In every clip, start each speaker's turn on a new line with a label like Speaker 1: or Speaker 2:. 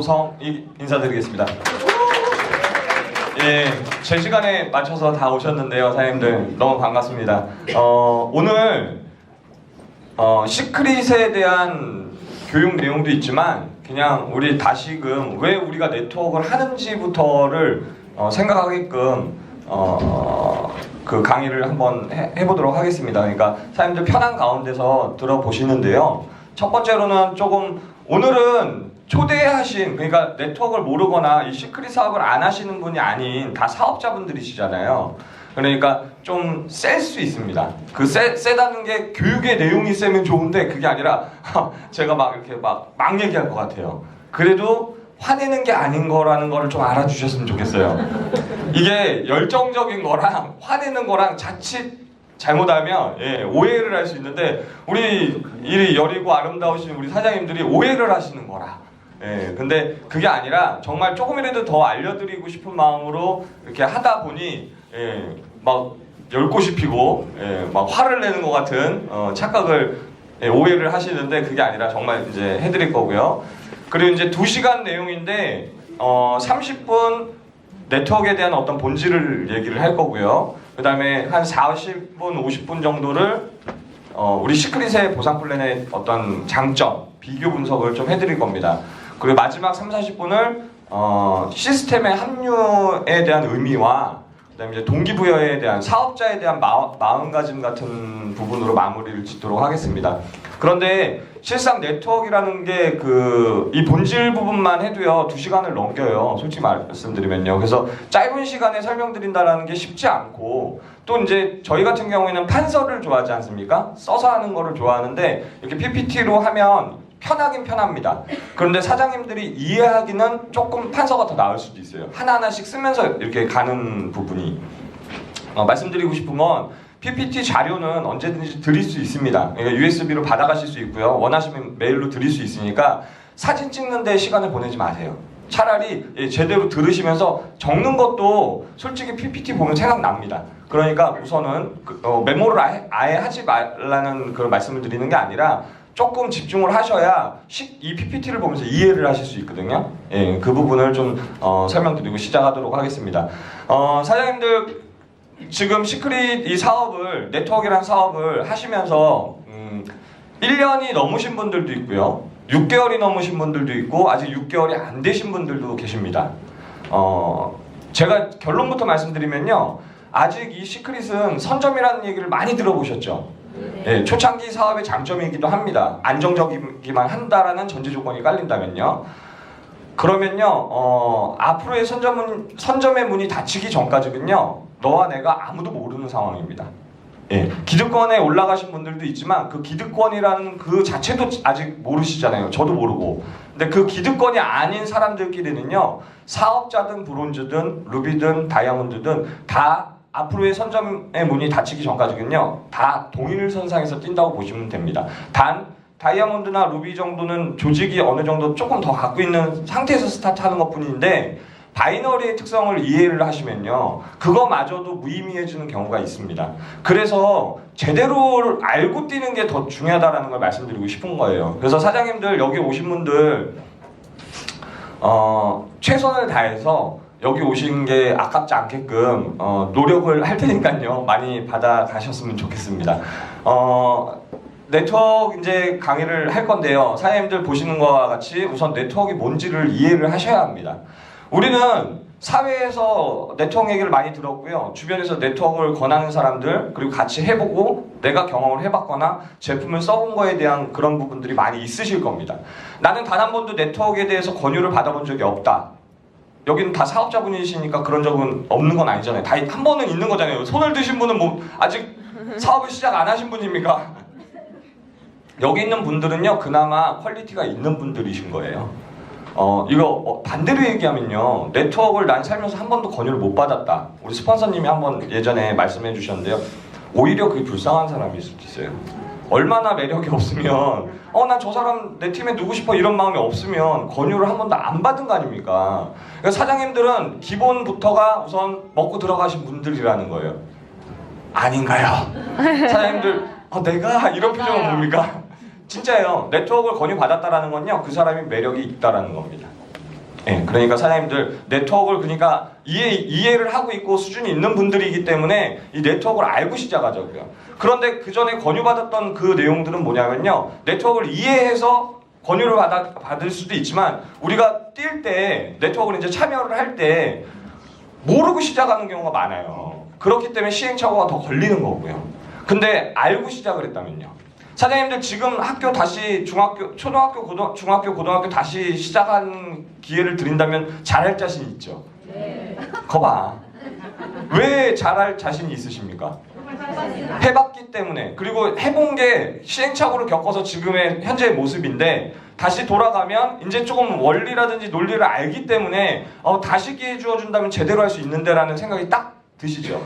Speaker 1: 성 인사드리겠습니다. 예, 제 시간에 맞춰서 다 오셨는데요, 사장님들 너무 반갑습니다. 오늘 시크릿에 대한 교육 내용도 있지만 그냥 우리 다시금 왜 우리가 네트워크를 하는지부터를 생각하게끔 그 강의를 한번 해보도록 하겠습니다. 그러니까 사장님들 편한 가운데서 들어보시는데요. 첫 번째로는 조금 오늘은 초대하신, 그러니까 네트워크를 모르거나 이 시크릿 사업을 안 하시는 분이 아닌 다 사업자분들이시잖아요. 그러니까 좀 셀 수 있습니다. 그 세다는 게 교육의 내용이 세면 좋은데 그게 아니라 제가 막 이렇게 막 얘기할 것 같아요. 그래도 화내는 게 아닌 거라는 거를 좀 알아주셨으면 좋겠어요. 이게 열정적인 거랑 화내는 거랑 자칫 잘못하면 오해를 할 수 있는데 우리 이 여리고 아름다우신 우리 사장님들이 오해를 하시는 거라. 근데 그게 아니라 정말 조금이라도 더 알려드리고 싶은 마음으로 이렇게 하다 보니 막 열꽃이 피고 막 화를 내는 것 같은 착각을 오해를 하시는데 그게 아니라 정말 이제 해드릴 거고요. 그리고 이제 2시간 내용인데 30분 네트워크에 대한 어떤 본질을 얘기를 할 거고요. 그 다음에 한 40분, 50분 정도를 우리 시크릿의 보상 플랜의 어떤 장점, 비교 분석을 좀 해드릴 겁니다. 그리고 마지막 3, 40분을 시스템의 합류에 대한 의미와 그다음에 이제 동기부여에 대한 사업자에 대한 마음가짐 같은 부분으로 마무리를 짓도록 하겠습니다. 그런데 실상 네트워크라는 게 이 본질 부분만 해도요 2시간을 넘겨요. 솔직히 말씀드리면요. 그래서 짧은 시간에 설명드린다는 게 쉽지 않고 또 이제 저희 같은 경우에는 판서를 좋아하지 않습니까? 써서 하는 거를 좋아하는데 이렇게 PPT로 하면 편하긴 편합니다. 그런데 사장님들이 이해하기는 조금 판서가 더 나을 수도 있어요. 하나하나씩 쓰면서 이렇게 가는 부분이 말씀드리고 싶은 건 PPT 자료는 언제든지 드릴 수 있습니다. 그러니까 USB로 받아가실 수 있고요. 원하시면 메일로 드릴 수 있으니까 사진 찍는 데 시간을 보내지 마세요. 차라리 제대로 들으시면서 적는 것도 솔직히 PPT 보면 생각납니다. 그러니까 우선은 메모를 아예 하지 말라는 그런 말씀을 드리는 게 아니라 조금 집중을 하셔야 이 PPT를 보면서 이해를 하실 수 있거든요. 그 부분을 좀 설명드리고 시작하도록 하겠습니다. 사장님들 지금 시크릿 이 사업을 네트워크라는 사업을 하시면서 1년이 넘으신 분들도 있고요. 6개월이 넘으신 분들도 있고 아직 6개월이 안 되신 분들도 계십니다. 제가 결론부터 말씀드리면요. 아직 이 시크릿은 선점이라는 얘기를 많이 들어보셨죠? 초창기 사업의 장점이기도 합니다. 안정적이기만 한다라는 전제 조건이 깔린다면요. 그러면요, 앞으로의 선점의 문이 닫히기 전까지는요, 너와 내가 아무도 모르는 상황입니다. 기득권에 올라가신 분들도 있지만 그 기득권이라는 그 자체도 아직 모르시잖아요. 저도 모르고. 근데 그 기득권이 아닌 사람들끼리는요, 사업자든 브론즈든 루비든 다이아몬드든 다 앞으로의 선점의 문이 닫히기 전까지는요 다 동일선상에서 뛴다고 보시면 됩니다. 단 다이아몬드나 루비 정도는 조직이 어느 정도 조금 더 갖고 있는 상태에서 스타트하는 것 뿐인데 바이너리의 특성을 이해를 하시면요 그거마저도 무의미해지는 경우가 있습니다. 그래서 제대로 알고 뛰는 게 더 중요하다는 걸 말씀드리고 싶은 거예요. 그래서 사장님들 여기 오신 분들 최선을 다해서 여기 오신 게 아깝지 않게끔 노력을 할 테니까요 많이 받아가셨으면 좋겠습니다. 네트워크 이제 강의를 할 건데요. 사장님들 보시는 것과 같이 우선 네트워크가 뭔지를 이해를 하셔야 합니다. 우리는 사회에서 네트워크 얘기를 많이 들었고요. 주변에서 네트워크를 권하는 사람들 그리고 같이 해보고 내가 경험을 해봤거나 제품을 써본 거에 대한 그런 부분들이 많이 있으실 겁니다. 나는 단 한 번도 네트워크에 대해서 권유를 받아본 적이 없다. 여기는 다 사업자분이시니까 그런 적은 없는 건 아니잖아요. 다 한 번은 있는 거잖아요. 손을 드신 분은 뭐 아직 사업을 시작 안 하신 분입니까? 여기 있는 분들은요 그나마 퀄리티가 있는 분들이신 거예요. 이거 반대로 얘기하면요 네트워크를 난 살면서 한 번도 권유를 못 받았다. 우리 스폰서님이 한번 예전에 말씀해 주셨는데요. 오히려 그게 불쌍한 사람일 수도 있어요. 얼마나 매력이 없으면 난 저 사람 내 팀에 두고 싶어 이런 마음이 없으면 권유를 한 번도 안 받은 거 아닙니까? 그러니까 사장님들은 기본부터가 우선 먹고 들어가신 분들이라는 거예요. 아닌가요? 사장님들 내가 이런 표정은 뭡니까? 진짜예요. 네트워크를 권유받았다라는 건요 그 사람이 매력이 있다라는 겁니다. 예, 그러니까 사장님들 네트워크를 그러니까 이해를 하고 있고 수준이 있는 분들이기 때문에 이 네트워크를 알고 시작하자고요. 그런데 그 전에 권유받았던 그 내용들은 뭐냐면요, 네트워크를 이해해서 권유를 받을 수도 있지만 우리가 뛸 때 네트워크를 이제 참여를 할 때 모르고 시작하는 경우가 많아요. 그렇기 때문에 시행착오가 더 걸리는 거고요. 근데 알고 시작을 했다면요. 사장님들 지금 학교 다시 초등학교, 중학교, 고등학교 다시 시작한 기회를 드린다면 잘할 자신 있죠?
Speaker 2: 네.
Speaker 1: 거봐. 왜 잘할 자신이 있으십니까? 해봤기 때문에. 그리고 해본 게 시행착오를 겪어서 지금의 현재의 모습인데 다시 돌아가면 이제 조금 원리라든지 논리를 알기 때문에 다시 기회 주어준다면 제대로 할 수 있는데라는 생각이 딱 드시죠?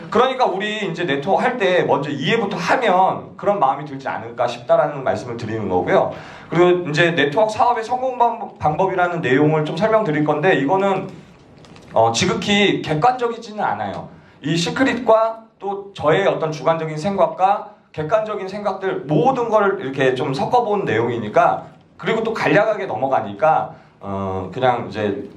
Speaker 1: 그러니까 우리 이제 네트워크 할 때 먼저 이해부터 하면 그런 마음이 들지 않을까 싶다라는 말씀을 드리는 거고요. 그리고 이제 네트워크 사업의 성공 방법이라는 내용을 좀 설명드릴 건데 이거는 지극히 객관적이지는 않아요. 이 시크릿과 또 저의 어떤 주관적인 생각과 객관적인 생각들 모든 걸 이렇게 좀 섞어본 내용이니까 그리고 또 간략하게 넘어가니까 그냥 이제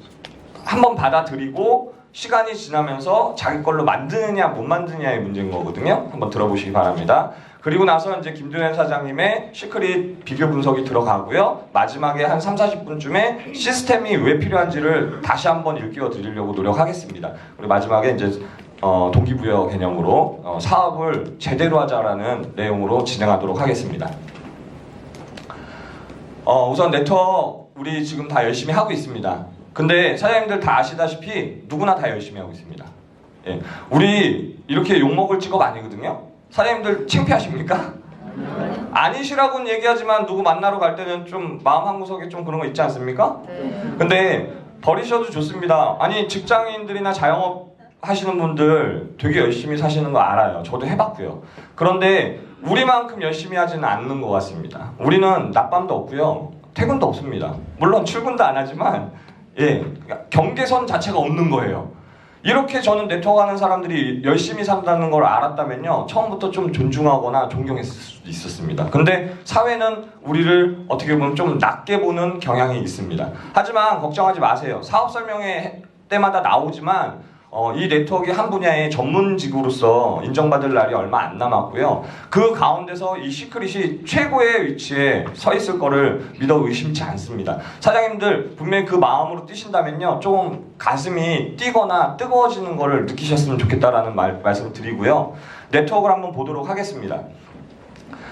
Speaker 1: 한번 받아들이고 시간이 지나면서 자기 걸로 만드느냐 못 만드느냐의 문제인 거거든요. 한번 들어보시기 바랍니다. 그리고 나서 이제 김도현 사장님의 시크릿 비교 분석이 들어가고요. 마지막에 한 3-40분쯤에 시스템이 왜 필요한지를 다시 한번 일깨워 드리려고 노력하겠습니다. 그리고 마지막에 이제 동기부여 개념으로 사업을 제대로 하자라는 내용으로 진행하도록 하겠습니다. 우선 네트워크 우리 지금 다 열심히 하고 있습니다. 근데 사장님들 다 아시다시피 누구나 다 열심히 하고 있습니다. 예. 우리 이렇게 욕먹을 직업 아니거든요. 사장님들 창피하십니까? 아니시라고는 얘기하지만 누구 만나러 갈 때는 좀 마음 한구석에 좀 그런 거 있지 않습니까? 근데 버리셔도 좋습니다. 아니 직장인들이나 자영업 하시는 분들 되게 열심히 사시는 거 알아요. 저도 해봤고요. 그런데 우리만큼 열심히 하지는 않는 것 같습니다. 우리는 낮밤도 없고요. 퇴근도 없습니다. 물론 출근도 안 하지만 예, 경계선 자체가 없는 거예요. 이렇게 저는 네트워크 하는 사람들이 열심히 산다는 걸 알았다면요 처음부터 좀 존중하거나 존경했을 수도 있었습니다. 근데 사회는 우리를 어떻게 보면 좀 낮게 보는 경향이 있습니다. 하지만 걱정하지 마세요. 사업 설명회 때마다 나오지만 이 네트워크 한 분야의 전문직으로서 인정받을 날이 얼마 안 남았고요. 그 가운데서 이 시크릿이 최고의 위치에 서 있을 거를 믿어 의심치 않습니다. 사장님들 분명히 그 마음으로 뛰신다면요 좀 가슴이 뛰거나 뜨거워지는 거를 느끼셨으면 좋겠다라는 말씀을 드리고요. 네트워크를 한번 보도록 하겠습니다.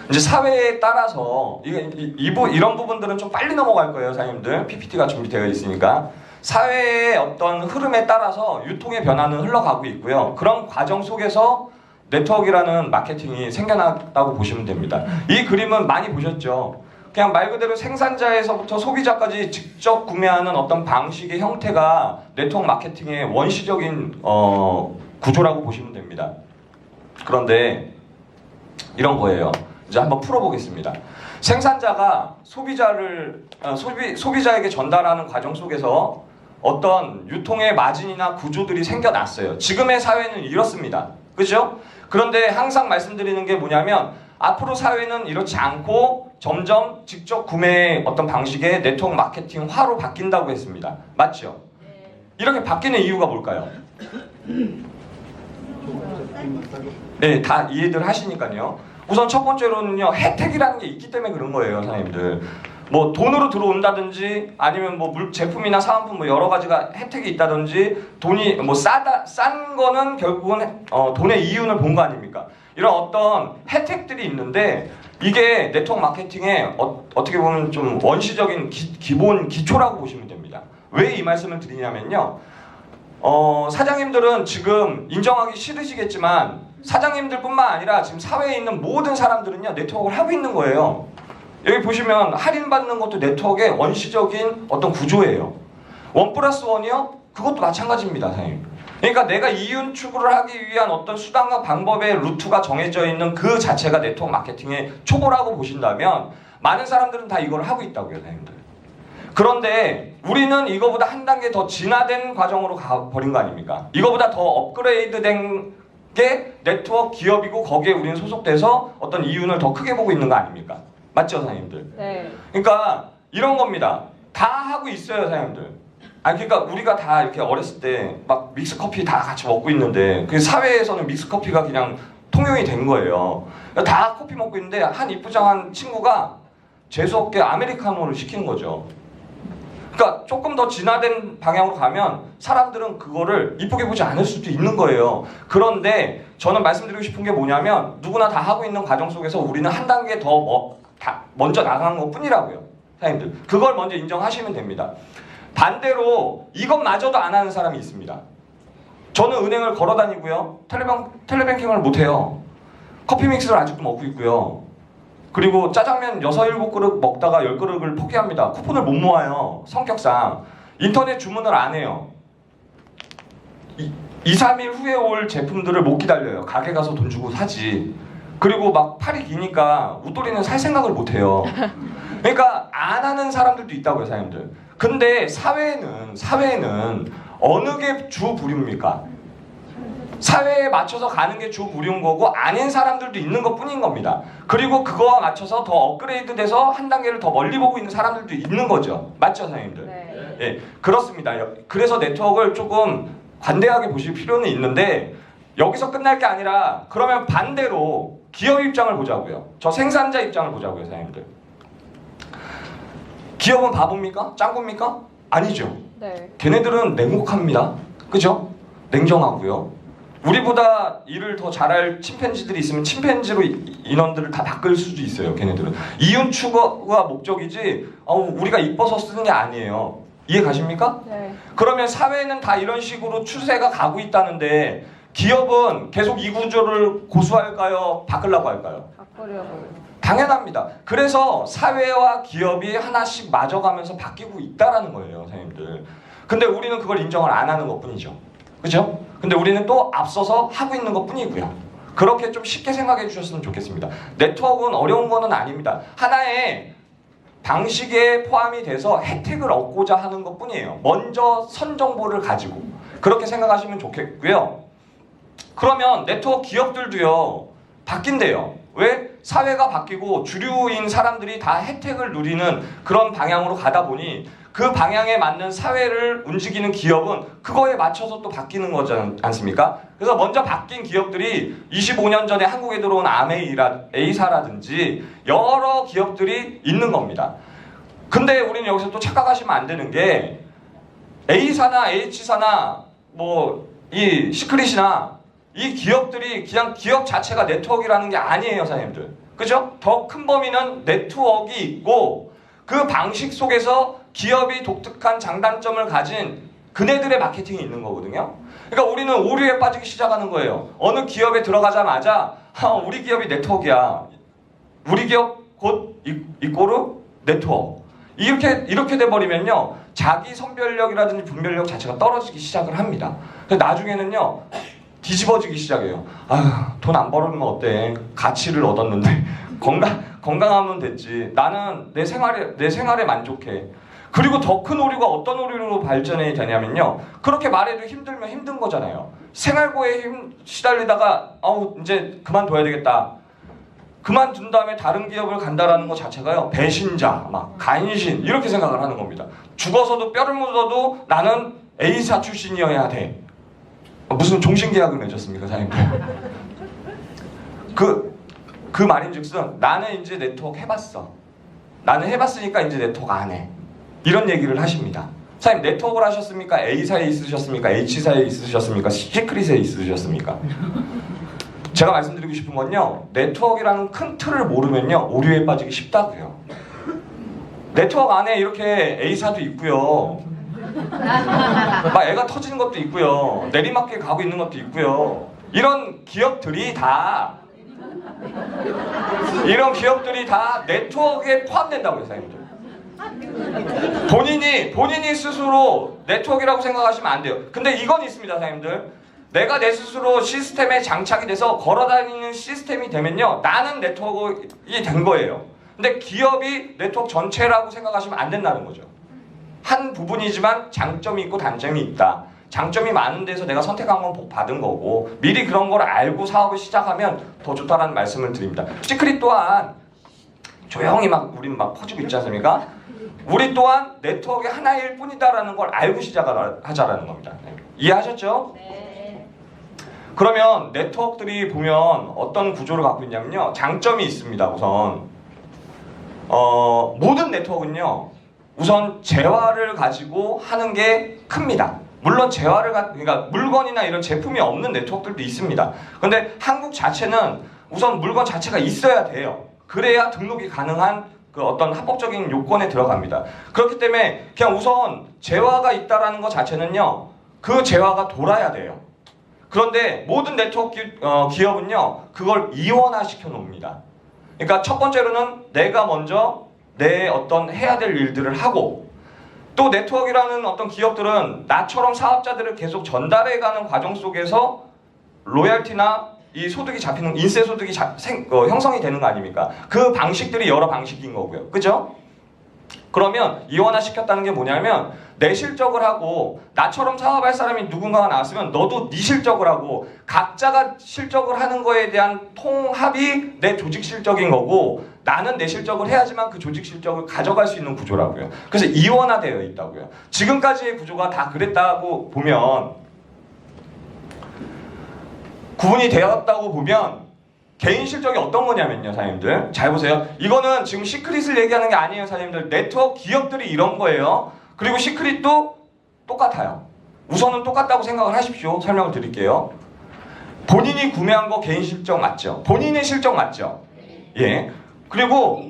Speaker 1: 이제 사회에 따라서 이런 부분들은 좀 빨리 넘어갈 거예요. 사장님들 PPT가 준비되어 있으니까 사회의 어떤 흐름에 따라서 유통의 변화는 흘러가고 있고요. 그런 과정 속에서 네트워크라는 마케팅이 생겨났다고 보시면 됩니다. 이 그림은 많이 보셨죠? 그냥 말 그대로 생산자에서부터 소비자까지 직접 구매하는 어떤 방식의 형태가 네트워크 마케팅의 원시적인 구조라고 보시면 됩니다. 그런데 이런 거예요. 이제 한번 풀어보겠습니다. 생산자가 소비자에게 전달하는 과정 속에서 어떤 유통의 마진이나 구조들이 생겨났어요. 지금의 사회는 이렇습니다. 그죠? 그런데 항상 말씀드리는 게 뭐냐면 앞으로 사회는 이렇지 않고 점점 직접 구매의 어떤 방식의 네트워크 마케팅화로 바뀐다고 했습니다. 맞죠? 이렇게 바뀌는 이유가 뭘까요? 네, 다 이해들 하시니까요. 우선 첫 번째로는요, 혜택이라는 게 있기 때문에 그런 거예요, 사장님들. 뭐 돈으로 들어온다든지 아니면 뭐 제품이나 사은품 뭐 여러 가지가 혜택이 있다든지 돈이 뭐 싼 거는 결국은 돈의 이윤을 본 거 아닙니까? 이런 어떤 혜택들이 있는데 이게 네트워크 마케팅의 어떻게 보면 좀 원시적인 기본 기초라고 보시면 됩니다. 왜 이 말씀을 드리냐면요. 사장님들은 지금 인정하기 싫으시겠지만 사장님들뿐만 아니라 지금 사회에 있는 모든 사람들은요 네트워크를 하고 있는 거예요. 여기 보시면 할인받는 것도 네트워크의 원시적인 어떤 구조예요. 1+1이요? 그것도 마찬가지입니다, 사장님. 그러니까 내가 이윤 추구를 하기 위한 어떤 수단과 방법의 루트가 정해져 있는 그 자체가 네트워크 마케팅의 초보라고 보신다면 많은 사람들은 다 이걸 하고 있다고요, 사장님들. 그런데 우리는 이거보다 한 단계 더 진화된 과정으로 가버린 거 아닙니까? 이거보다 더 업그레이드된 게 네트워크 기업이고 거기에 우리는 소속돼서 어떤 이윤을 더 크게 보고 있는 거 아닙니까? 맞죠, 사장님들?
Speaker 2: 네.
Speaker 1: 그러니까 이런 겁니다. 다 하고 있어요, 사장님들. 아니 그러니까 우리가 다 이렇게 어렸을 때 막 믹스커피 다 같이 먹고 있는데 그 사회에서는 믹스커피가 그냥 통용이 된 거예요. 다 커피 먹고 있는데 한 이쁘장한 친구가 재수없게 아메리카노를 시키는 거죠. 그러니까 조금 더 진화된 방향으로 가면 사람들은 그거를 이쁘게 보지 않을 수도 있는 거예요. 그런데 저는 말씀드리고 싶은 게 뭐냐면 누구나 다 하고 있는 과정 속에서 우리는 한 단계 더 먼저 나간 것 뿐이라고요. 사장님들 그걸 먼저 인정하시면 됩니다. 반대로 이것마저도 안 하는 사람이 있습니다. 저는 은행을 걸어 다니고요. 텔레뱅킹을 못해요. 커피 믹스를 아직도 먹고 있고요. 그리고 짜장면 6, 7그릇 먹다가 10그릇을 포기합니다. 쿠폰을 못 모아요. 성격상. 인터넷 주문을 안 해요. 2, 3일 후에 올 제품들을 못 기다려요. 가게 가서 돈 주고 사지. 그리고 막 팔이 기니까 웃돌이는 살 생각을 못 해요. 그러니까 안 하는 사람들도 있다고요, 사장님들. 근데 사회는 어느 게 주 부류입니까? 사회에 맞춰서 가는 게 주 부류인 거고 아닌 사람들도 있는 것 뿐인 겁니다. 그리고 그거와 맞춰서 더 업그레이드 돼서 한 단계를 더 멀리 보고 있는 사람들도 있는 거죠. 맞죠, 사장님들?
Speaker 2: 네.
Speaker 1: 예, 그렇습니다. 그래서 네트워크를 조금 관대하게 보실 필요는 있는데 여기서 끝날 게 아니라 그러면 반대로 기업 입장을 보자고요. 저 생산자 입장을 보자고요, 사장님들. 기업은 바보입니까? 짱구입니까? 아니죠.
Speaker 2: 네.
Speaker 1: 걔네들은 냉혹합니다. 그죠? 냉정하고요. 우리보다 일을 더 잘할 침팬지들이 있으면 침팬지로 인원들을 다 바꿀 수도 있어요. 걔네들은 이윤 추구가 목적이지 우리가 이뻐서 쓰는 게 아니에요. 이해 가십니까?
Speaker 2: 네.
Speaker 1: 그러면 사회는 다 이런 식으로 추세가 가고 있다는데 기업은 계속 이 구조를 고수할까요? 바꾸려고 할까요?
Speaker 2: 바꾸려고요.
Speaker 1: 당연합니다. 그래서 사회와 기업이 하나씩 맞아가면서 바뀌고 있다라는 거예요, 선생님들. 근데 우리는 그걸 인정을 안 하는 것뿐이죠. 그죠? 근데 우리는 또 앞서서 하고 있는 것뿐이고요. 그렇게 좀 쉽게 생각해 주셨으면 좋겠습니다. 네트워크는 어려운 거는 아닙니다. 하나의 방식에 포함이 돼서 혜택을 얻고자 하는 것뿐이에요. 먼저 선정보를 가지고 그렇게 생각하시면 좋겠고요. 그러면 네트워크 기업들도요 바뀐대요. 왜? 사회가 바뀌고 주류인 사람들이 다 혜택을 누리는 그런 방향으로 가다 보니 그 방향에 맞는 사회를 움직이는 기업은 그거에 맞춰서 또 바뀌는 거지 않습니까? 그래서 먼저 바뀐 기업들이 25년 전에 한국에 들어온 A사라든지 여러 기업들이 있는 겁니다. 근데 우리는 여기서 또 착각하시면 안 되는 게 A사나 H사나 뭐 이 시크릿이나 이 기업들이 그냥 기업 자체가 네트워크라는 게 아니에요, 사장님들. 그죠? 더 큰 범위는 네트워크가 있고 그 방식 속에서 기업이 독특한 장단점을 가진 그네들의 마케팅이 있는 거거든요. 그러니까 우리는 오류에 빠지기 시작하는 거예요. 어느 기업에 들어가자마자 우리 기업이 네트워크야. 우리 기업 곧 이꼬르 네트워크. 이렇게 돼버리면요. 자기 선별력이라든지 분별력 자체가 떨어지기 시작을 합니다. 나중에는요. 뒤집어지기 시작해요. 돈 안 벌으면 어때? 가치를 얻었는데 건강하면 됐지. 나는 내 생활에 만족해. 그리고 더 큰 오류가 어떤 오류로 발전이 되냐면요. 그렇게 말해도 힘들면 힘든 거잖아요. 생활고에 시달리다가 이제 그만둬야 되겠다. 그만둔 다음에 다른 기업을 간다라는 것 자체가요. 배신자, 간신 이렇게 생각을 하는 겁니다. 죽어서도 뼈를 묻어도 나는 A사 출신이어야 돼. 무슨 종신계약을 맺었습니까, 사장님들? 그 말인즉슨 나는 이제 네트워크 해봤어. 나는 해봤으니까 이제 네트워크 안 해. 이런 얘기를 하십니다. 사장님 네트워크를 하셨습니까? A사에 있으셨습니까? H사에 있으셨습니까? 시크릿에 있으셨습니까? 제가 말씀드리고 싶은 건요. 네트워크라는 큰 틀을 모르면요. 오류에 빠지기 쉽다고요. 네트워크 안에 이렇게 A사도 있고요. 막 애가 터지는 것도 있고요. 내리막길 가고 있는 것도 있고요. 이런 기업들이 다 네트워크에 포함된다고요, 사장님들. 본인이 스스로 네트워크라고 생각하시면 안 돼요. 근데 이건 있습니다, 사장님들. 내가 내 스스로 시스템에 장착이 돼서 걸어다니는 시스템이 되면요. 나는 네트워크가 된 거예요. 근데 기업이 네트워크 전체라고 생각하시면 안 된다는 거죠. 한 부분이지만 장점이 있고 단점이 있다. 장점이 많은 데서 내가 선택한 건 복 받은 거고 미리 그런 걸 알고 사업을 시작하면 더 좋다라는 말씀을 드립니다. 시크릿 또한 조용히 우린 퍼지고 있지 않습니까? 우리 또한 네트워크의 하나일 뿐이다라는 걸 알고 시작하자라는 겁니다. 이해하셨죠?
Speaker 2: 네.
Speaker 1: 그러면 네트워크들이 보면 어떤 구조를 갖고 있냐면요. 장점이 있습니다. 우선 모든 네트워크는요. 우선 재화를 가지고 하는 게 큽니다. 물론 그러니까 물건이나 이런 제품이 없는 네트워크들도 있습니다. 근데 한국 자체는 우선 물건 자체가 있어야 돼요. 그래야 등록이 가능한 그 어떤 합법적인 요건에 들어갑니다. 그렇기 때문에 그냥 우선 재화가 있다라는 것 자체는요. 그 재화가 돌아야 돼요. 그런데 모든 네트워크 기업은요. 그걸 이원화 시켜 놓습니다. 그러니까 첫 번째로는 내가 먼저 내 어떤 해야 될 일들을 하고 또 네트워크라는 어떤 기업들은 나처럼 사업자들을 계속 전달해가는 과정 속에서 로열티나 이 소득이 잡히는 인세 소득이 형성이 되는 거 아닙니까? 그 방식들이 여러 방식인 거고요. 그죠? 그러면 이원화 시켰다는 게 뭐냐면 내 실적을 하고 나처럼 사업할 사람이 누군가가 나왔으면 너도 네 실적을 하고 각자가 실적을 하는 거에 대한 통합이 내 조직 실적인 거고 나는 내 실적을 해야지만 그 조직 실적을 가져갈 수 있는 구조라고요. 그래서 이원화되어 있다고요. 지금까지의 구조가 다 그랬다고 보면 구분이 되었다고 보면 개인 실적이 어떤 거냐면요, 사장님들. 잘 보세요. 이거는 지금 시크릿을 얘기하는 게 아니에요, 사장님들. 네트워크 기업들이 이런 거예요. 그리고 시크릿도 똑같아요. 우선은 똑같다고 생각을 하십시오. 설명을 드릴게요. 본인이 구매한 거 개인 실적 맞죠? 본인의 실적 맞죠? 예. 그리고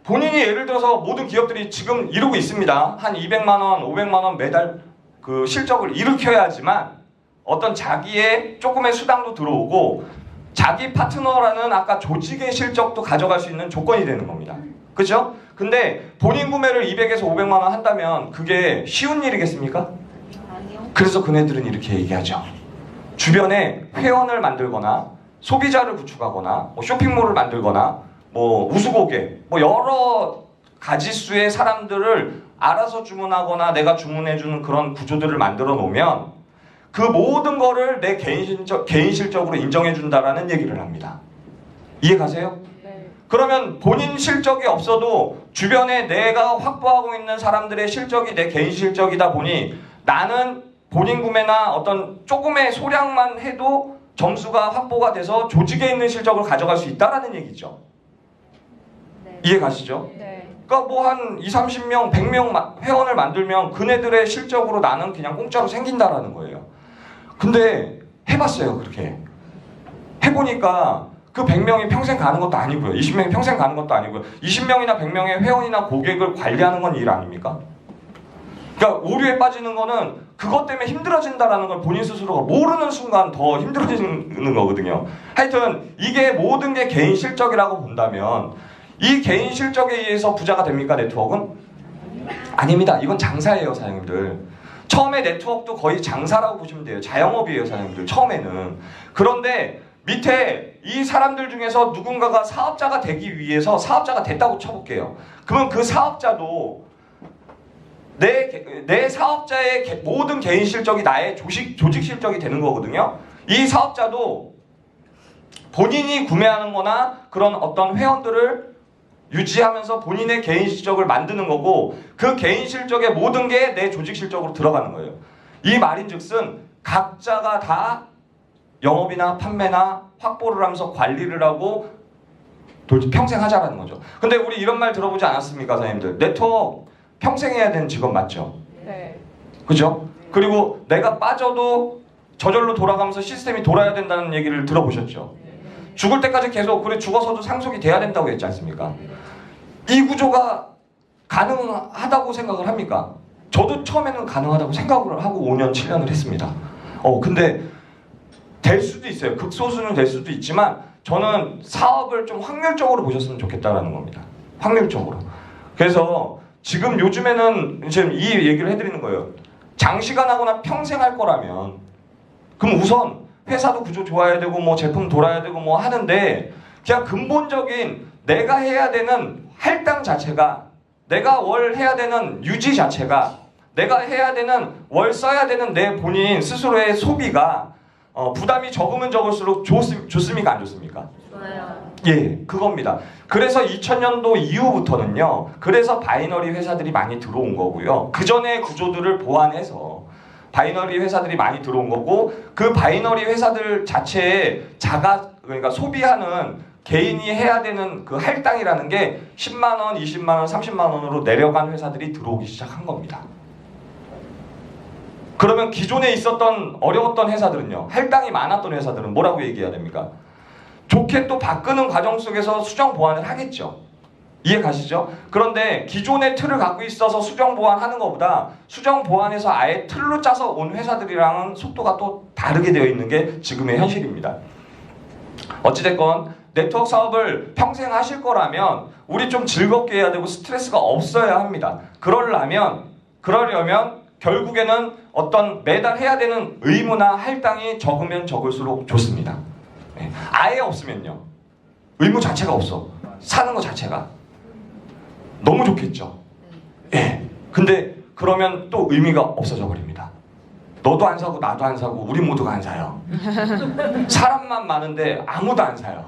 Speaker 1: 본인이 예를 들어서 모든 기업들이 지금 이루고 있습니다. 한 200만 원, 500만 원 매달 그 실적을 일으켜야지만 어떤 자기의 조금의 수당도 들어오고 자기 파트너라는 아까 조직의 실적도 가져갈 수 있는 조건이 되는 겁니다. 그죠? 근데 본인 구매를 200에서 500만 원 한다면 그게 쉬운 일이겠습니까?
Speaker 2: 아니요.
Speaker 1: 그래서 그네들은 이렇게 얘기하죠. 주변에 회원을 만들거나 소비자를 구축하거나 뭐 쇼핑몰을 만들거나 뭐 우수고객 뭐 여러 가지수의 사람들을 알아서 주문하거나 내가 주문해주는 그런 구조들을 만들어 놓으면 그 모든 거를 내 개인 실적으로 인정해준다라는 얘기를 합니다. 이해 가세요?
Speaker 2: 네.
Speaker 1: 그러면 본인 실적이 없어도 주변에 내가 확보하고 있는 사람들의 실적이 내 개인 실적이다 보니 나는 본인 구매나 어떤 조금의 소량만 해도 점수가 확보가 돼서 조직에 있는 실적을 가져갈 수 있다라는 얘기죠.
Speaker 2: 네.
Speaker 1: 이해 가시죠?
Speaker 2: 네.
Speaker 1: 그러니까 뭐 한 2, 30명, 100명 회원을 만들면 그네들의 실적으로 나는 그냥 공짜로 생긴다라는 거예요. 근데 해봤어요. 그렇게 해보니까 그 100명이 평생 가는 것도 아니고요. 20명이 평생 가는 것도 아니고요. 20명이나 100명의 회원이나 고객을 관리하는 건 일 아닙니까? 그러니까 오류에 빠지는 거는 그것 때문에 힘들어진다라는 걸 본인 스스로가 모르는 순간 더 힘들어지는 거거든요. 하여튼 이게 모든 게 개인 실적이라고 본다면 이 개인 실적에 의해서 부자가 됩니까? 네트워크는? 아닙니다. 이건 장사예요, 사장님들. 처음에 네트워크도 거의 장사라고 보시면 돼요. 자영업이에요, 사장님들. 처음에는. 그런데 밑에 이 사람들 중에서 누군가가 사업자가 되기 위해서 사업자가 됐다고 쳐볼게요. 그러면 그 사업자도 내 사업자의 모든 개인 실적이 나의 조직 실적이 되는 거거든요. 이 사업자도 본인이 구매하는 거나 그런 어떤 회원들을 유지하면서 본인의 개인 실적을 만드는 거고 그 개인 실적의 모든 게 내 조직 실적으로 들어가는 거예요. 이 말인즉슨 각자가 다 영업이나 판매나 확보를 하면서 관리를 하고 평생 하자라는 거죠. 근데 우리 이런 말 들어보지 않았습니까, 사장님들? 네트워크 평생 해야 되는 직업 맞죠?
Speaker 2: 네.
Speaker 1: 그죠? 그리고 내가 빠져도 저절로 돌아가면서 시스템이 돌아야 된다는 얘기를 들어보셨죠? 죽을 때까지 계속 그래 죽어서도 상속이 돼야 된다고 했지 않습니까? 이 구조가 가능하다고 생각을 합니까? 저도 처음에는 가능하다고 생각을 하고 5년, 7년을 했습니다. 근데 될 수도 있어요. 극소수는 될 수도 있지만 저는 사업을 좀 확률적으로 보셨으면 좋겠다라는 겁니다. 확률적으로. 그래서 지금 요즘에는 지금 이 얘기를 해드리는 거예요. 장시간 하거나 평생 할 거라면 그럼 우선 회사도 구조 좋아야 되고 뭐 제품 돌아야 되고 뭐 하는데 그냥 근본적인 내가 해야 되는 할당 자체가 내가 월 해야 되는 유지 자체가 내가 해야 되는 월 써야 되는 내 본인 스스로의 소비가 부담이 적으면 적을수록 좋습니까 안 좋습니까?
Speaker 2: 좋아요.
Speaker 1: 예, 그겁니다. 그래서 2000년도 이후부터는요, 그래서 바이너리 회사들이 많이 들어온 거고요. 그 전에 구조들을 보완해서 바이너리 회사들이 많이 들어온 거고, 그 바이너리 회사들 자체에 그러니까 소비하는 개인이 해야 되는 그 할당이라는 게 10만 원, 20만 원, 30만 원으로 내려간 회사들이 들어오기 시작한 겁니다. 그러면 기존에 있었던 어려웠던 회사들은요, 할당이 많았던 회사들은 뭐라고 얘기해야 됩니까? 좋게 또 바꾸는 과정 속에서 수정 보완을 하겠죠. 이해 가시죠? 그런데 기존의 틀을 갖고 있어서 수정 보완하는 것보다 수정 보완해서 아예 틀로 짜서 온 회사들이랑은 속도가 또 다르게 되어 있는 게 지금의 현실입니다. 어찌됐건 네트워크 사업을 평생 하실 거라면 우리 좀 즐겁게 해야 되고 스트레스가 없어야 합니다. 그러려면 결국에는 어떤 매달 해야 되는 의무나 할당이 적으면 적을수록 좋습니다. 네. 아예 없으면요, 의무 자체가 없어, 사는 것 자체가 너무 좋겠죠. 예. 근데 그러면 또 의미가 없어져 버립니다. 너도 안 사고 나도 안 사고 우리 모두가 안 사요. 사람만 많은데 아무도 안 사요.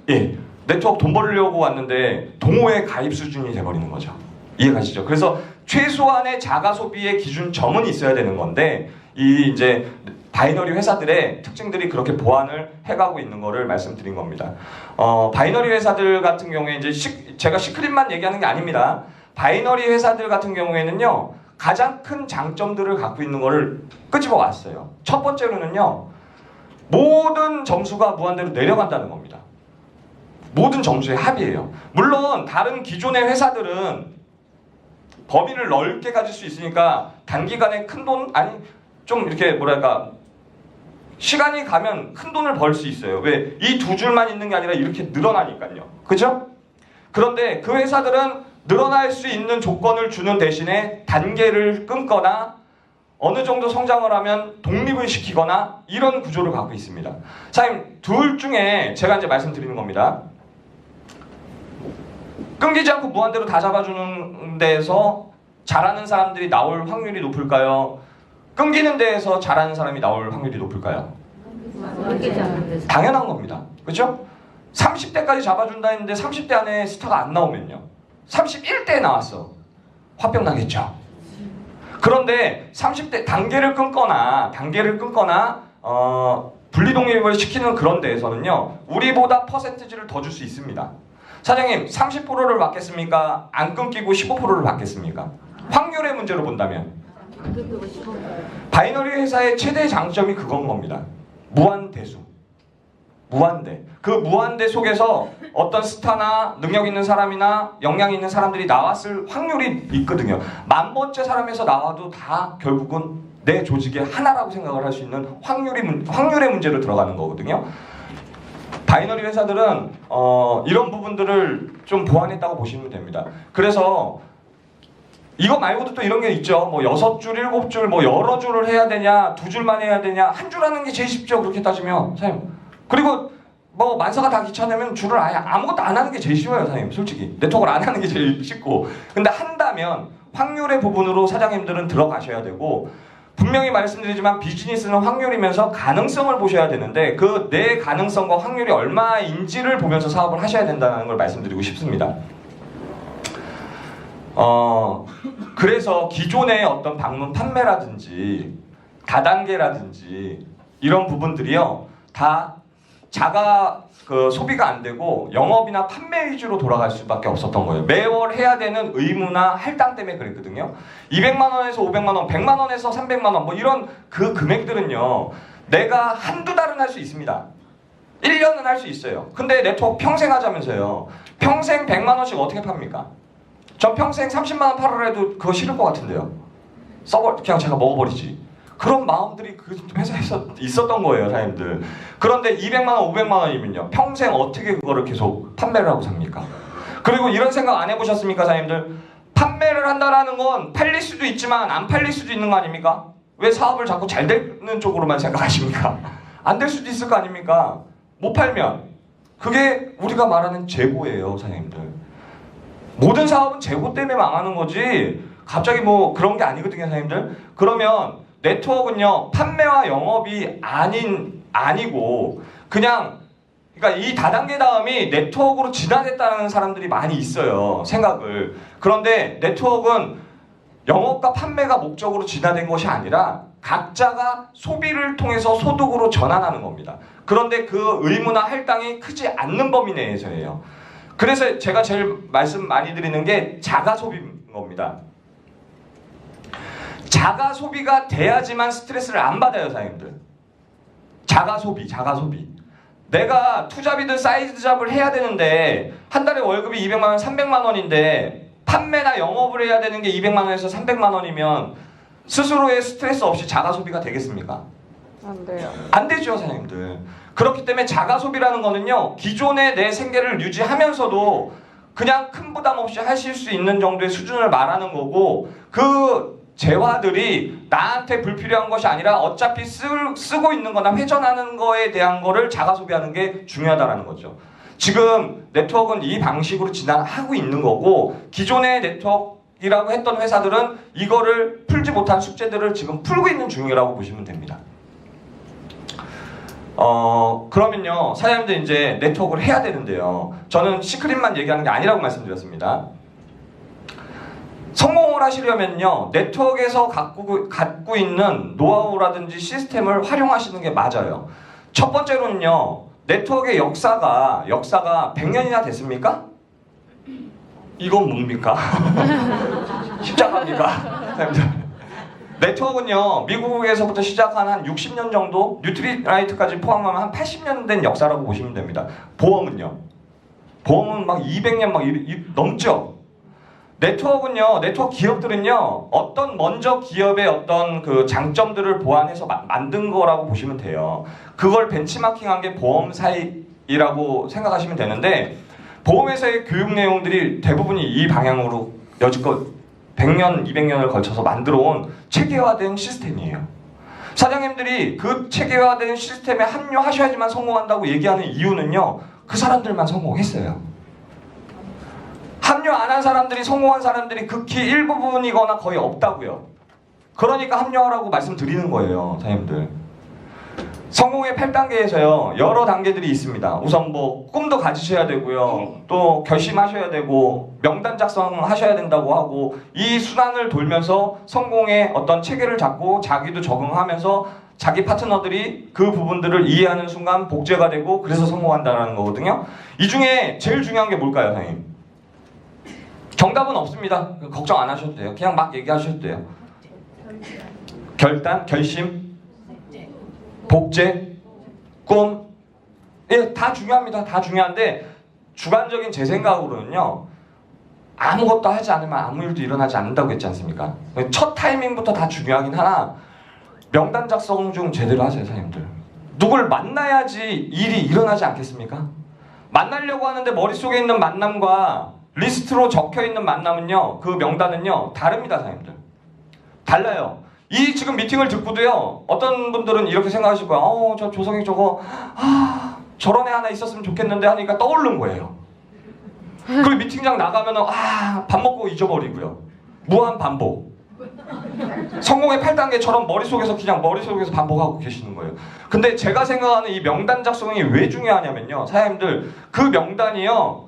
Speaker 1: 예. 네트워크 돈 벌려고 왔는데 동호회 가입 수준이 돼버리는 거죠. 이해가시죠? 그래서 최소한의 자가 소비의 기준점은 있어야 되는 건데, 이 이제 바이너리 회사들의 특징들이 그렇게 보완을 해가고 있는 거를 말씀드린 겁니다. 바이너리 회사들 같은 경우에 이제 제가 시크릿만 얘기하는 게 아닙니다. 바이너리 회사들 같은 경우에는요, 가장 큰 장점들을 갖고 있는 거를 끄집어 왔어요. 첫 번째로는요, 모든 점수가 무한대로 내려간다는 겁니다. 모든 점수의 합이에요. 물론 다른 기존의 회사들은 범위를 넓게 가질 수 있으니까 단기간에 큰 돈, 아니 좀 이렇게 뭐랄까, 시간이 가면 큰 돈을 벌 수 있어요. 왜? 이 두 줄만 있는 게 아니라 이렇게 늘어나니까요. 그죠? 그런데 그 회사들은 늘어날 수 있는 조건을 주는 대신에 단계를 끊거나 어느 정도 성장을 하면 독립을 시키거나 이런 구조를 갖고 있습니다. 사장님, 둘 중에 제가 이제 말씀드리는 겁니다. 끊기지 않고 무한대로 다 잡아주는 데에서 잘하는 사람들이 나올 확률이 높을까요? 끊기는 데에서 잘하는 사람이 나올 확률이 높을까요? 당연한 겁니다. 그렇죠? 30대까지 잡아준다 했는데 30대 안에 스타가 안 나오면요, 31대에 나왔어, 화병 나겠죠. 그런데 30대 단계를 끊거나 분리독립을 시키는 그런 데에서는요, 우리보다 퍼센티지를 더 줄 수 있습니다. 사장님, 30%를 받겠습니까? 안 끊기고 15%를 받겠습니까? 확률의 문제로 본다면 바이너리 회사의 최대 장점이 그건 겁니다. 무한대수, 무한대. 그 무한대 속에서 어떤 스타나 능력 있는 사람이나 역량 있는 사람들이 나왔을 확률이 있거든요. 10,000번째 사람에서 나와도 다 결국은 내 조직의 하나라고 생각을 할 수 있는 확률의 문제로 들어가는 거거든요. 바이너리 회사들은 이런 부분들을 좀 보완했다고 보시면 됩니다. 그래서 이거 말고도 또 이런 게 있죠. 뭐 6줄, 7줄, 뭐 여러 줄을 해야 되냐, 2줄만 해야 되냐, 한 줄 하는 게 제일 쉽죠. 그렇게 따지면, 사장님. 그리고 뭐 만사가 다 귀찮으면 줄을 아예 아무것도 안 하는 게 제일 쉬워요, 사장님. 솔직히 네트워크를 안 하는 게 제일 쉽고. 근데 한다면 확률의 부분으로 사장님들은 들어가셔야 되고, 분명히 말씀드리지만 비즈니스는 확률이면서 가능성을 보셔야 되는데, 그 내 가능성과 확률이 얼마인지를 보면서 사업을 하셔야 된다는 걸 말씀드리고 싶습니다. 그래서 기존의 어떤 방문 판매라든지 다단계라든지 이런 부분들이요, 다 자가 소비가 안 되고 영업이나 판매 위주로 돌아갈 수밖에 없었던 거예요. 매월 해야 되는 의무나 할당 때문에 그랬거든요. 200만 원에서 500만 원, 100만 원에서 300만 원, 뭐 이런 그 금액들은요, 내가 한두 달은 할 수 있습니다. 1년은 할 수 있어요. 근데 네트워크 평생 하자면서요, 평생 100만 원씩 어떻게 팝니까? 전 평생 30만 원 팔으라 해도 그거 싫을 것 같은데요. 그냥 제가 먹어버리지. 그런 마음들이 그 회사에서 있었던 거예요, 사장님들. 그런데 200만 원, 500만 원이면요, 평생 어떻게 그거를 계속 판매를 하고 삽니까? 그리고 이런 생각 안 해보셨습니까, 사장님들? 판매를 한다라는 건 팔릴 수도 있지만 안 팔릴 수도 있는 거 아닙니까? 왜 사업을 자꾸 잘 되는 쪽으로만 생각하십니까? 안 될 수도 있을 거 아닙니까? 못 팔면. 그게 우리가 말하는 재고예요, 사장님들. 모든 사업은 재고 때문에 망하는 거지 갑자기 뭐 그런 게 아니거든요, 사장님들. 그러면 네트워크는요, 판매와 영업이 아니고 그냥 그러니까 이 다단계 다음이 네트워크로 진화됐다는 사람들이 많이 있어요. 생각을. 그런데 네트워크는 영업과 판매가 목적으로 진화된 것이 아니라 각자가 소비를 통해서 소득으로 전환하는 겁니다. 그런데 그 의무나 할당이 크지 않는 범위 내에서예요. 그래서 제가 제일 말씀 많이 드리는 게 자가 소비인 겁니다. 자가 소비가 돼야지만 스트레스를 안 받아요, 사장님들. 자가 소비, 자가 소비. 내가 투잡이든 사이드 잡을 해야 되는데 한 달에 월급이 200만 원, 300만 원인데 판매나 영업을 해야 되는 게 200만 원에서 300만 원이면 스스로의 스트레스 없이 자가 소비가 되겠습니까?
Speaker 3: 안 돼요.
Speaker 1: 안 되죠, 사장님들. 그렇기 때문에 자가 소비라는 거는요, 기존의 내 생계를 유지하면서도 그냥 큰 부담 없이 하실 수 있는 정도의 수준을 말하는 거고, 그 재화들이 나한테 불필요한 것이 아니라 어차피 쓰고 있는 거나 회전하는 거에 대한 거를 자가 소비하는 게 중요하다는 거죠. 지금 네트워크는 이 방식으로 진행하고 있는 거고, 기존의 네트워크이라고 했던 회사들은 이거를 풀지 못한 숙제들을 지금 풀고 있는 중이라고 보시면 됩니다. 그러면요, 사장님들 이제 네트워크를 해야 되는데요. 저는 시크릿만 얘기하는 게 아니라고 말씀드렸습니다. 성공을 하시려면요, 네트워크에서 갖고 있는 노하우라든지 시스템을 활용하시는 게 맞아요. 첫 번째로는요, 네트워크의 역사가 100년이나 됐습니까? 이건 뭡니까? 십자가입니까? 네트워크는요, 미국에서부터 시작한 한 60년 정도, 뉴트리라이트까지 포함하면 한 80년 된 역사라고 보시면 됩니다. 보험은요, 보험은 막 200년 막 넘죠. 네트워크는요, 네트워크 기업들은요, 먼저 기업의 어떤 그 장점들을 보완해서 만든 거라고 보시면 돼요. 그걸 벤치마킹한 게 보험사이라고 생각하시면 되는데, 보험회사의 교육 내용들이 대부분이 이 방향으로 여지껏 100년, 200년을 걸쳐서 만들어온 체계화된 시스템이에요. 사장님들이 그 체계화된 시스템에 합류하셔야지만 성공한다고 얘기하는 이유는요, 그 사람들만 성공했어요. 합류 안 한 사람들이, 성공한 사람들이 극히 일부분이거나 거의 없다고요. 그러니까 합류하라고 말씀드리는 거예요, 사장님들. 성공의 8단계에서요, 여러 단계들이 있습니다. 우선 뭐 꿈도 가지셔야 되고요, 또 결심하셔야 되고, 명단 작성하셔야 된다고 하고, 이 순환을 돌면서 성공의 어떤 체계를 잡고 자기도 적응하면서 자기 파트너들이 그 부분들을 이해하는 순간 복제가 되고, 그래서 성공한다는 거거든요. 이 중에 제일 중요한 게 뭘까요, 선생님? 정답은 없습니다. 걱정 안 하셔도 돼요. 그냥 막 얘기하셔도 돼요. 결단, 결심, 복제, 꿈, 예, 다 중요합니다. 다 중요한데, 주관적인 제 생각으로는요, 아무것도 하지 않으면 아무 일도 일어나지 않는다고 했지 않습니까? 첫 타이밍부터 다 중요하긴 하나, 명단 작성 좀 제대로 하세요, 사장님들. 누굴 만나야지 일이 일어나지 않겠습니까? 만나려고 하는데 머릿속에 있는 만남과 리스트로 적혀있는 만남은요, 그 명단은요, 다릅니다, 사장님들. 달라요. 이 지금 미팅을 듣고도요, 어떤 분들은 이렇게 생각하실 거예요. 저 조석이 저거, 저런 애 하나 있었으면 좋겠는데 하니까 떠오른 거예요. 그리고 미팅장 나가면은, 밥 먹고 잊어버리고요. 무한 반복. 성공의 8단계처럼 머릿속에서 반복하고 계시는 거예요. 근데 제가 생각하는 이 명단 작성이 왜 중요하냐면요, 사장님들, 그 명단이요,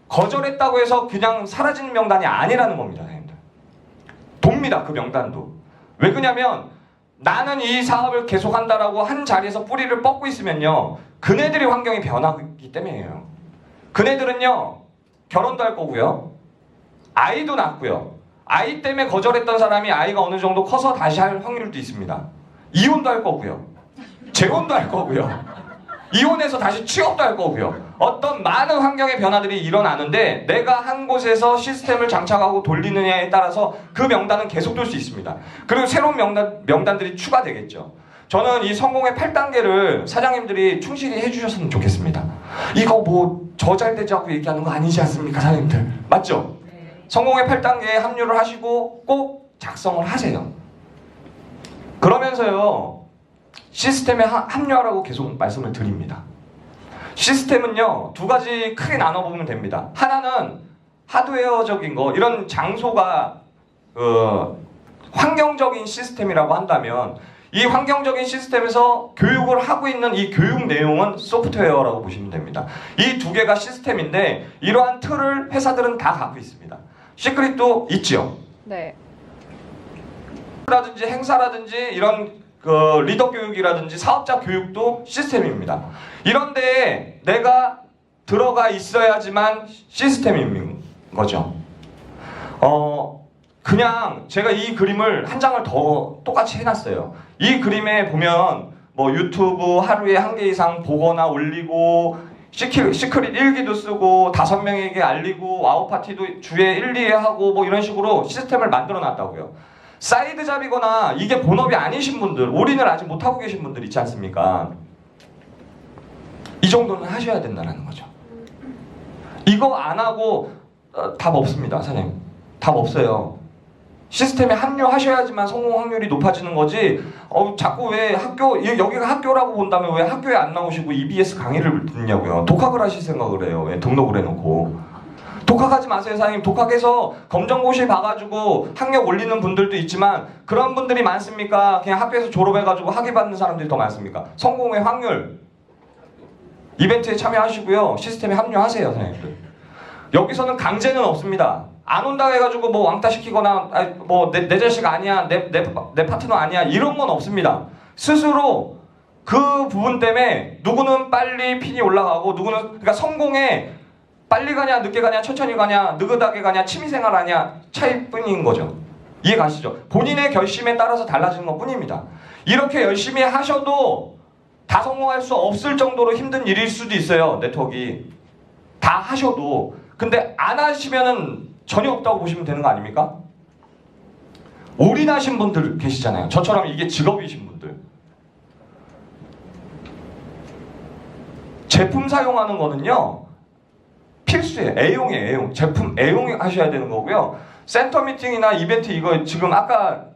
Speaker 1: 거절했다고 해서 그냥 사라지는 명단이 아니라는 겁니다, 사장님들. 돕니다, 그 명단도. 왜 그러냐면, 나는 이 사업을 계속한다라고 한 자리에서 뿌리를 뻗고 있으면요, 그네들의 환경이 변하기 때문이에요. 그네들은요, 결혼도 할 거고요, 아이도 낳고요, 아이 때문에 거절했던 사람이 아이가 어느 정도 커서 다시 할 확률도 있습니다. 이혼도 할 거고요, 재혼도 할 거고요, 이혼해서 다시 취업도 할 거고요. 어떤 많은 환경의 변화들이 일어나는데, 내가 한 곳에서 시스템을 장착하고 돌리느냐에 따라서 그 명단은 계속 돌 수 있습니다. 그리고 새로운 명단들이 추가되겠죠. 저는 이 성공의 8단계를 사장님들이 충실히 해주셨으면 좋겠습니다. 이거 뭐 저 잘 되지 않고 얘기하는 거 아니지 않습니까, 사장님들? 맞죠? 성공의 8단계에 합류를 하시고 꼭 작성을 하세요. 그러면서요, 시스템에 합류하라고 계속 말씀을 드립니다. 시스템은요, 두 가지 크게 나눠보면 됩니다. 하나는 하드웨어적인 거, 이런 장소가 환경적인 시스템이라고 한다면, 이 환경적인 시스템에서 교육을 하고 있는 이 교육 내용은 소프트웨어라고 보시면 됩니다. 이 두 개가 시스템인데 이러한 틀을 회사들은 다 갖고 있습니다. 시크릿도 있죠.
Speaker 2: 네.
Speaker 1: 라든지 행사라든지 이런 그 리더 교육이라든지 사업자 교육도 시스템입니다. 이런데 내가 들어가 있어야지만 시스템인 거죠. 그냥 제가 이 그림을 한 장을 더 똑같이 해놨어요. 이 그림에 보면 뭐 유튜브 하루에 1개 이상 보거나 올리고 시크릿 일기도 쓰고 5명에게 알리고 와우 파티도 주에 1, 2회 하고 뭐 이런 식으로 시스템을 만들어 놨다고요. 사이드 잡이거나 이게 본업이 아니신 분들, 올인을 아직 못하고 계신 분들 있지 않습니까? 이 정도는 하셔야 된다는 거죠. 이거 안 하고 답 없습니다, 사장님. 답 없어요. 시스템에 합류하셔야지만 성공 확률이 높아지는 거지. 자꾸 왜 여기가 학교라고 본다면 왜 학교에 안 나오시고 EBS 강의를 듣냐고요. 독학을 하실 생각을 해요. 왜 등록을 해놓고. 독학하지 마세요, 사장님. 독학해서 검정고시 봐가지고 학력 올리는 분들도 있지만 그런 분들이 많습니까? 그냥 학교에서 졸업해가지고 학위 받는 사람들이 더 많습니까? 성공의 확률. 이벤트에 참여하시고요. 시스템에 합류하세요, 사장님들. 여기서는 강제는 없습니다. 안 온다 해가지고 뭐 왕따 시키거나 뭐 내 자식 아니야, 내 파트너 아니야 이런 건 없습니다. 스스로 그 부분 때문에 누구는 빨리 핀이 올라가고 누구는 그러니까 성공에 빨리 가냐 늦게 가냐 천천히 가냐 느긋하게 가냐 취미생활 하냐 차이뿐인 거죠. 이해 가시죠? 본인의 결심에 따라서 달라지는 것 뿐입니다. 이렇게 열심히 하셔도 다 성공할 수 없을 정도로 힘든 일일 수도 있어요. 네트워크가 다 하셔도. 근데 안 하시면은 전혀 없다고 보시면 되는 거 아닙니까? 올인하신 분들 계시잖아요. 저처럼 이게 직업이신 분들. 제품 사용하는 거는요 필수예요. 애용이에요. 제품 애용하셔야 되는 거고요. 센터 미팅이나 이벤트 이거 지금 아까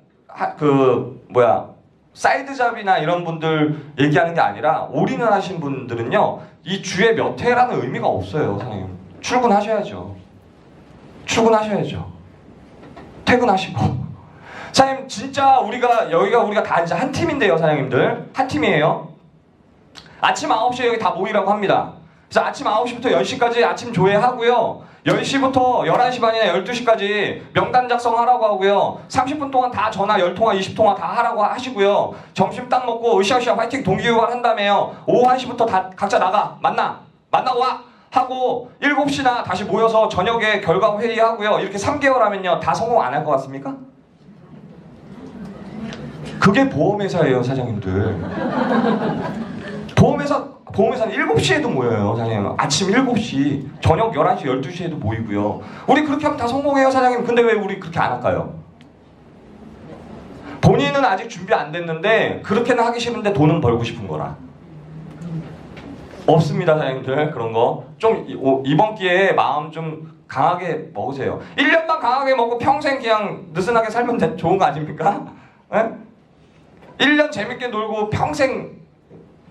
Speaker 1: 사이드 잡이나 이런 분들 얘기하는 게 아니라 올인을 하신 분들은요 이 주에 몇 회라는 의미가 없어요, 사장님. 출근하셔야죠. 퇴근하시고. 사장님 진짜 여기가 다 이제 한 팀인데요, 사장님들. 한 팀이에요. 아침 9시에 여기 다 모이라고 합니다. 그래서 아침 9시부터 10시까지 아침 조회하고요. 10시부터 11시 반이나 12시까지 명단 작성하라고 하고요. 30분 동안 다 전화 10통화, 20통화 다 하라고 하시고요. 점심 딱 먹고 으쌰으쌰 파이팅 동기유발 한 다음에요. 오후 1시부터 다 각자 만나고 와! 하고 7시나 다시 모여서 저녁에 결과 회의하고요. 이렇게 3개월 하면요. 다 성공 안 할 것 같습니까? 그게 보험회사예요, 사장님들. 보험회사는 7시에도 모여요, 사장님. 아침 7시, 저녁 11시, 12시에도 모이고요. 우리 그렇게 하면 다 성공해요, 사장님. 근데 왜 우리 그렇게 안 할까요? 본인은 아직 준비 안 됐는데 그렇게는 하기 싫은데 돈은 벌고 싶은 거라. 없습니다, 사장님들. 그런 거. 좀 이번 기회에 마음 좀 강하게 먹으세요. 1년만 강하게 먹고 평생 그냥 느슨하게 살면 좋은 거 아닙니까? 네? 1년 재밌게 놀고 평생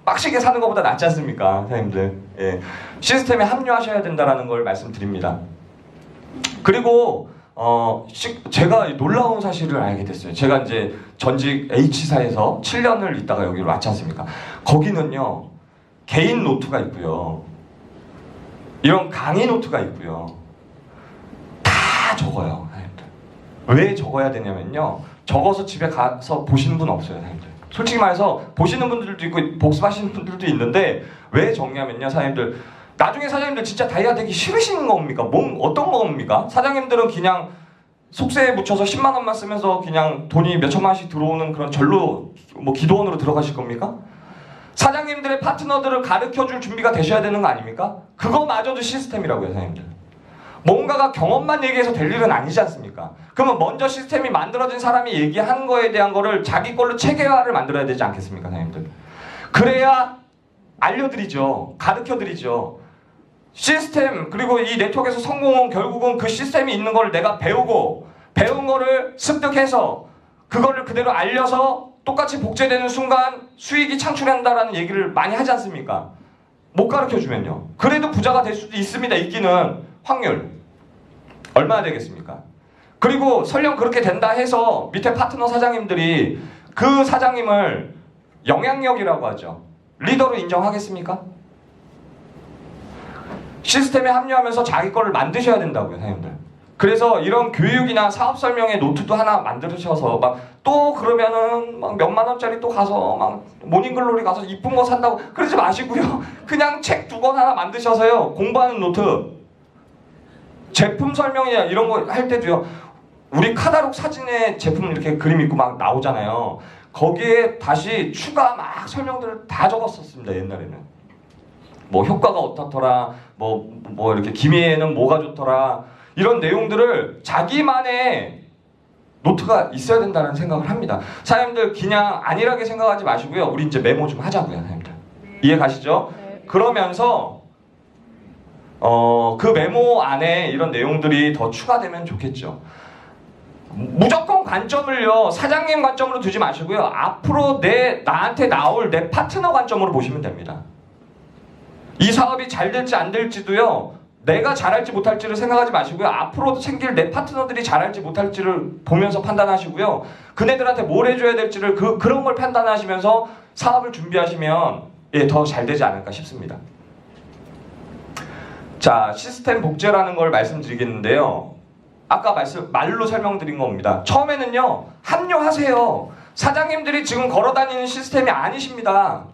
Speaker 1: 빡시게 사는 것보다 낫지 않습니까, 사장님들? 예. 시스템에 합류하셔야 된다는 걸 말씀드립니다. 그리고 제가 놀라운 사실을 알게 됐어요. 제가 이제 전직 H사에서 7년을 있다가 여기로 왔지 않습니까? 거기는요 개인 노트가 있고요. 이런 강의 노트가 있고요. 다 적어요. 왜 적어야 되냐면요. 적어서 집에 가서 보시는 분 없어요. 사장님들. 솔직히 말해서 보시는 분들도 있고 복습하시는 분들도 있는데 왜 적냐면요. 사장님들. 나중에 사장님들 진짜 다이아 되기 싫으신 겁니까? 어떤 겁니까? 사장님들은 그냥 속세에 묻혀서 10만 원만 쓰면서 그냥 돈이 몇 천만 원씩 들어오는 그런 절로 뭐 기도원으로 들어가실 겁니까? 사장님들의 파트너들을 가르쳐줄 준비가 되셔야 되는 거 아닙니까? 그거마저도 시스템이라고요, 사장님들. 뭔가가 경험만 얘기해서 될 일은 아니지 않습니까? 그러면 먼저 시스템이 만들어진 사람이 얘기한 거에 대한 거를 자기 걸로 체계화를 만들어야 되지 않겠습니까, 사장님들? 그래야 알려드리죠. 가르쳐드리죠. 시스템 그리고 이 네트워크에서 성공은 결국은 그 시스템이 있는 걸 내가 배우고 배운 거를 습득해서 그거를 그대로 알려서 똑같이 복제되는 순간 수익이 창출한다라는 얘기를 많이 하지 않습니까? 못 가르쳐주면요. 그래도 부자가 될 수도 있습니다. 있기는 확률 얼마나 되겠습니까? 그리고 설령 그렇게 된다 해서 밑에 파트너 사장님들이 그 사장님을 영향력이라고 하죠. 리더로 인정하겠습니까? 시스템에 합류하면서 자기 거를 만드셔야 된다고요, 사장님들. 그래서 이런 교육이나 사업 설명의 노트도 하나 만들으셔서 막 또 그러면은 막 몇만 원짜리 또 가서 막 모닝글로리 가서 이쁜 거 산다고 그러지 마시고요. 그냥 책 2권 하나 만드셔서요. 공부하는 노트. 제품 설명이나 이런 거 할 때도요. 우리 카다록 사진에 제품 이렇게 그림 있고 막 나오잖아요. 거기에 다시 추가 막 설명들을 다 적었었습니다, 옛날에는. 뭐 효과가 어떻더라, 뭐 이렇게 기미에는 뭐가 좋더라, 이런 내용들을 자기만의 노트가 있어야 된다는 생각을 합니다. 사장님들 그냥 안일하게 생각하지 마시고요. 우리 이제 메모 좀 하자고요, 사장님들. 이해 가시죠?
Speaker 2: 네.
Speaker 1: 그러면서 그 메모 안에 이런 내용들이 더 추가되면 좋겠죠. 무조건 관점을요, 사장님 관점으로 두지 마시고요. 앞으로 나한테 나올 내 파트너 관점으로 보시면 됩니다. 이 사업이 잘 될지 안 될지도요, 내가 잘할지 못할지를 생각하지 마시고요. 앞으로도 생길 내 파트너들이 잘할지 못할지를 보면서 판단하시고요. 그네들한테 뭘 해줘야 될지를 그런 걸 판단하시면서 사업을 준비하시면 더 잘 되지 않을까 싶습니다. 자, 시스템 복제라는 걸 말씀드리겠는데요. 아까 말로 설명드린 겁니다. 처음에는요, 합류하세요. 사장님들이 지금 걸어다니는 시스템이 아니십니다.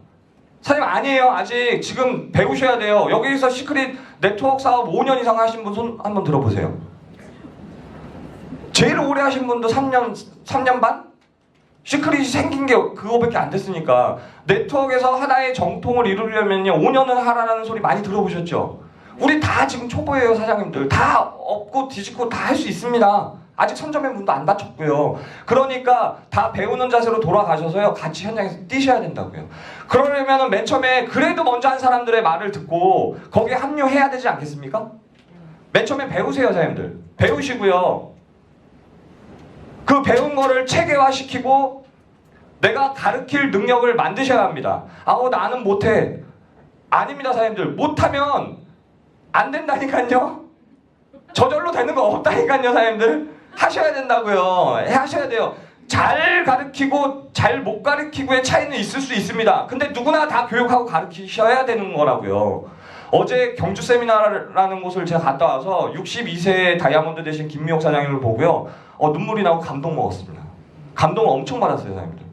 Speaker 1: 사장님 아니에요. 아직 지금 배우셔야 돼요. 여기서 시크릿 네트워크 사업 5년 이상 하신 분 손 한번 들어보세요. 제일 오래 하신 분도 3년 반? 시크릿이 생긴 게 그거밖에 안 됐으니까. 네트워크에서 하나의 정통을 이루려면요 5년은 하라는 소리 많이 들어보셨죠? 우리 다 지금 초보예요, 사장님들. 다 엎고 뒤집고 다 할 수 있습니다. 아직 선점의 문도 안 닫혔고요. 그러니까 다 배우는 자세로 돌아가셔서요, 같이 현장에서 뛰셔야 된다고요. 그러려면 맨 처음에 그래도 먼저 한 사람들의 말을 듣고 거기에 합류해야 되지 않겠습니까? 맨 처음에 배우세요, 사장님들. 배우시고요. 그 배운 거를 체계화시키고 내가 가르칠 능력을 만드셔야 합니다. 나는 못해. 아닙니다, 사장님들. 못하면 안 된다니까요. 저절로 되는 거 없다니까요, 사장님들. 하셔야 된다고요. 하셔야 돼요. 잘 가르치고 잘 못 가르치고의 차이는 있을 수 있습니다. 근데 누구나 다 교육하고 가르치셔야 되는 거라고요. 어제 경주 세미나라는 곳을 제가 갔다 와서 62세 다이아몬드 되신 김미옥 사장님을 보고요, 눈물이 나고 감동 먹었습니다. 감동을 엄청 받았어요, 사장님들.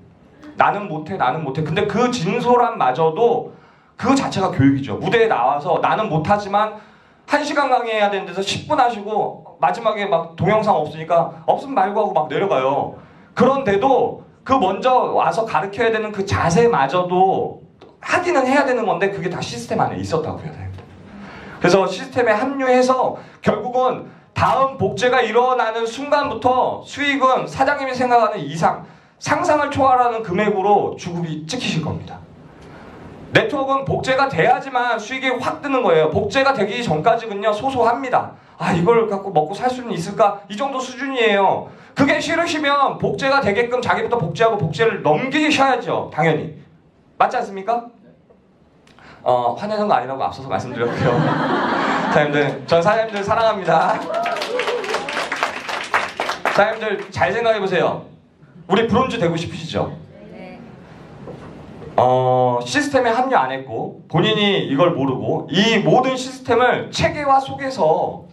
Speaker 1: 나는 못해, 나는 못해. 근데 그 진솔함마저도 그거 자체가 교육이죠. 무대에 나와서 나는 못하지만 1시간 강의해야 되는 데서 10분 하시고 마지막에 막 동영상 없으니까 없으면 말고 하고 막 내려가요. 그런데도 그 먼저 와서 가르쳐야 되는 그 자세마저도 하기는 해야 되는 건데 그게 다 시스템 안에 있었다고요. 그래서 시스템에 합류해서 결국은 다음 복제가 일어나는 순간부터 수익은 사장님이 생각하는 이상, 상상을 초월하는 금액으로 주급이 찍히실 겁니다. 네트워크는 복제가 돼야지만 수익이 확 뜨는 거예요. 복제가 되기 전까지는요, 소소합니다. 이걸 갖고 먹고 살 수는 있을까? 이 정도 수준이에요. 그게 싫으시면 복제가 되게끔 자기부터 복제하고 복제를 넘기셔야죠. 당연히. 맞지 않습니까? 화내는 거 아니라고 앞서서 말씀드렸고요. 사장님들, 전 사장님들 사랑합니다. 사장님들 잘 생각해보세요. 우리 브론즈 되고 싶으시죠? 시스템에 합류 안 했고 본인이 이걸 모르고 이 모든 시스템을 체계화 속에서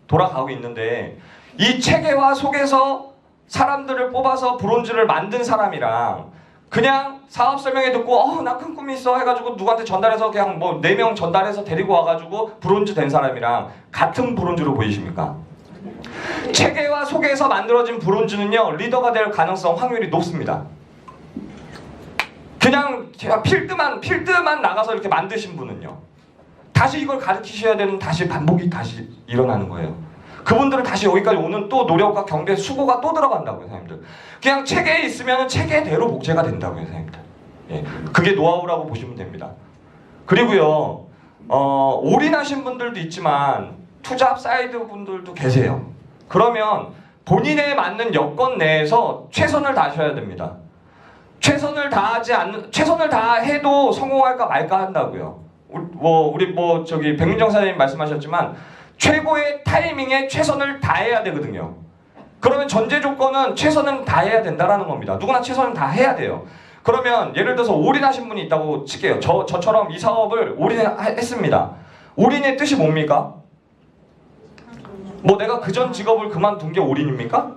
Speaker 1: 돌아가고 있는데, 이 체계화 속에서 사람들을 뽑아서 브론즈를 만든 사람이랑 그냥 사업 설명회 듣고 나 큰 꿈이 있어 해가지고 누구한테 전달해서 그냥 뭐 4명 전달해서 데리고 와가지고 브론즈 된 사람이랑 같은 브론즈로 보이십니까? 체계화 속에서 만들어진 브론즈는요, 리더가 될 가능성 확률이 높습니다. 그냥 필드만 나가서 이렇게 만드신 분은요, 다시 이걸 가르치셔야 되는 다시 반복이 다시 일어나는 거예요. 그분들은 다시 여기까지 오는 또 노력과 경배, 수고가 또 들어간다고요, 선생님들. 그냥 체계에 있으면 체계대로 복제가 된다고요, 선생님들. 예, 그게 노하우라고 보시면 됩니다. 그리고요, 올인하신 분들도 있지만 투잡 사이드 분들도 계세요. 그러면 본인에 맞는 여건 내에서 최선을 다하셔야 됩니다. 최선을 다해도 성공할까 말까 한다고요. 우리 백민정 사장님 말씀하셨지만 최고의 타이밍에 최선을 다해야 되거든요. 그러면 전제 조건은 최선은 다해야 된다라는 겁니다. 누구나 최선은 다해야 돼요. 그러면 예를 들어서 올인하신 분이 있다고 칠게요. 저처럼 이 사업을 올인했습니다. 올인의 뜻이 뭡니까? 뭐 내가 그전 직업을 그만둔 게 올인입니까?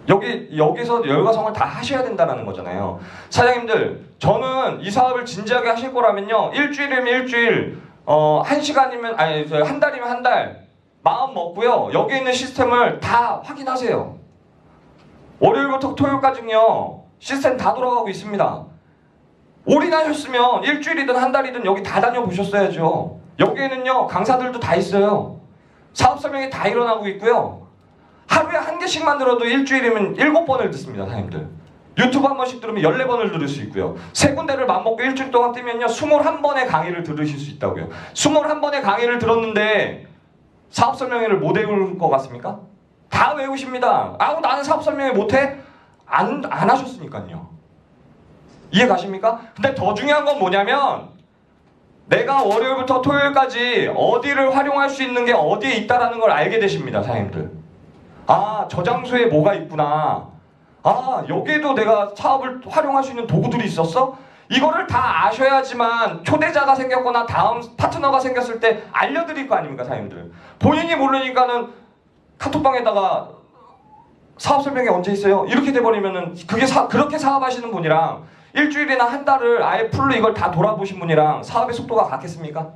Speaker 1: 여기서 열과성을 다 하셔야 된다는 거잖아요. 사장님들, 저는 이 사업을 진지하게 하실 거라면요, 일주일이면 일주일, 한 시간이면 아니 한 달이면 한 달 마음 먹고요, 여기 있는 시스템을 다 확인하세요. 월요일부터 토요일까지는요 시스템 다 돌아가고 있습니다. 올인하셨으면 일주일이든 한 달이든 여기 다 다녀보셨어야죠. 여기에는요 강사들도 다 있어요. 사업 설명이 다 일어나고 있고요. 하루에 한 개씩만 들어도 일주일이면 7번을 듣습니다, 사장님들. 유튜브 한 번씩 들으면 14번을 들을 수 있고요. 세 군데를 맘먹고 일주일 동안 뛰면요 21번의 강의를 들으실 수 있다고요. 21번의 강의를 들었는데 사업 설명회를 못 외울 것 같습니까? 다 외우십니다. 아우 나는 사업 설명회 못해? 안 하셨으니까요. 이해 가십니까? 근데 더 중요한 건 뭐냐면 내가 월요일부터 토요일까지 어디를 활용할 수 있는 게 어디에 있다라는 걸 알게 되십니다, 사장님들. 아, 저 장소에 뭐가 있구나. 아, 여기에도 내가 사업을 활용할 수 있는 도구들이 있었어? 이거를 다 아셔야지만 초대자가 생겼거나 다음 파트너가 생겼을 때 알려드릴 거 아닙니까, 사장님들. 본인이 모르니까는 카톡방에다가 사업 설명회 언제 있어요? 이렇게 돼버리면은 그렇게 사업하시는 분이랑 일주일이나 한 달을 아예 풀로 이걸 다 돌아보신 분이랑 사업의 속도가 같겠습니까?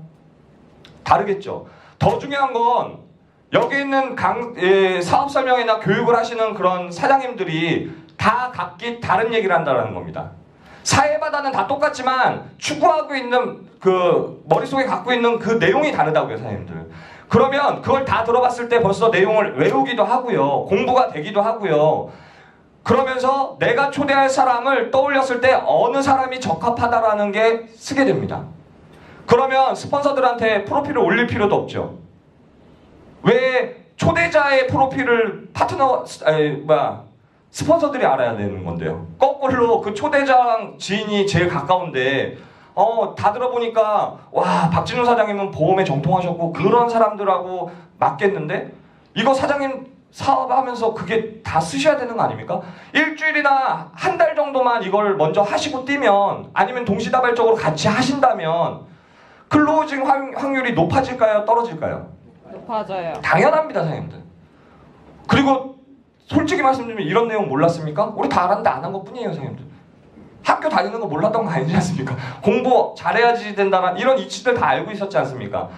Speaker 1: 다르겠죠. 더 중요한 건 여기 있는 사업 설명회나 교육을 하시는 그런 사장님들이 다 각기 다른 얘기를 한다는 겁니다. 사회바다는 다 똑같지만 추구하고 있는 그 머릿속에 갖고 있는 그 내용이 다르다고요, 사장님들. 그러면 그걸 다 들어봤을 때 벌써 내용을 외우기도 하고요. 공부가 되기도 하고요. 그러면서 내가 초대할 사람을 떠올렸을 때 어느 사람이 적합하다라는 게 쓰게 됩니다. 그러면 스폰서들한테 프로필을 올릴 필요도 없죠. 왜 초대자의 프로필을 스폰서들이 알아야 되는 건데요. 거꾸로 그 초대자랑 지인이 제일 가까운데 다 들어보니까 와, 박진우 사장님은 보험에 정통하셨고 그런 사람들하고 맞겠는데 이거 사장님 사업하면서 그게 다 쓰셔야 되는 거 아닙니까? 일주일이나 한 달 정도만 이걸 먼저 하시고 뛰면 아니면 동시다발적으로 같이 하신다면 클로징 확률이 높아질까요? 떨어질까요?
Speaker 2: 높아져요.
Speaker 1: 당연합니다, 사장님들. 그리고 솔직히 말씀드리면 이런 내용 몰랐습니까? 우리 다 알았는데 안 한 것뿐이에요, 사장님들. 학교 다니는 거 몰랐던 거 아니지 않습니까? 공부 잘해야지 된다는 이런 이치들 다 알고 있었지 않습니까?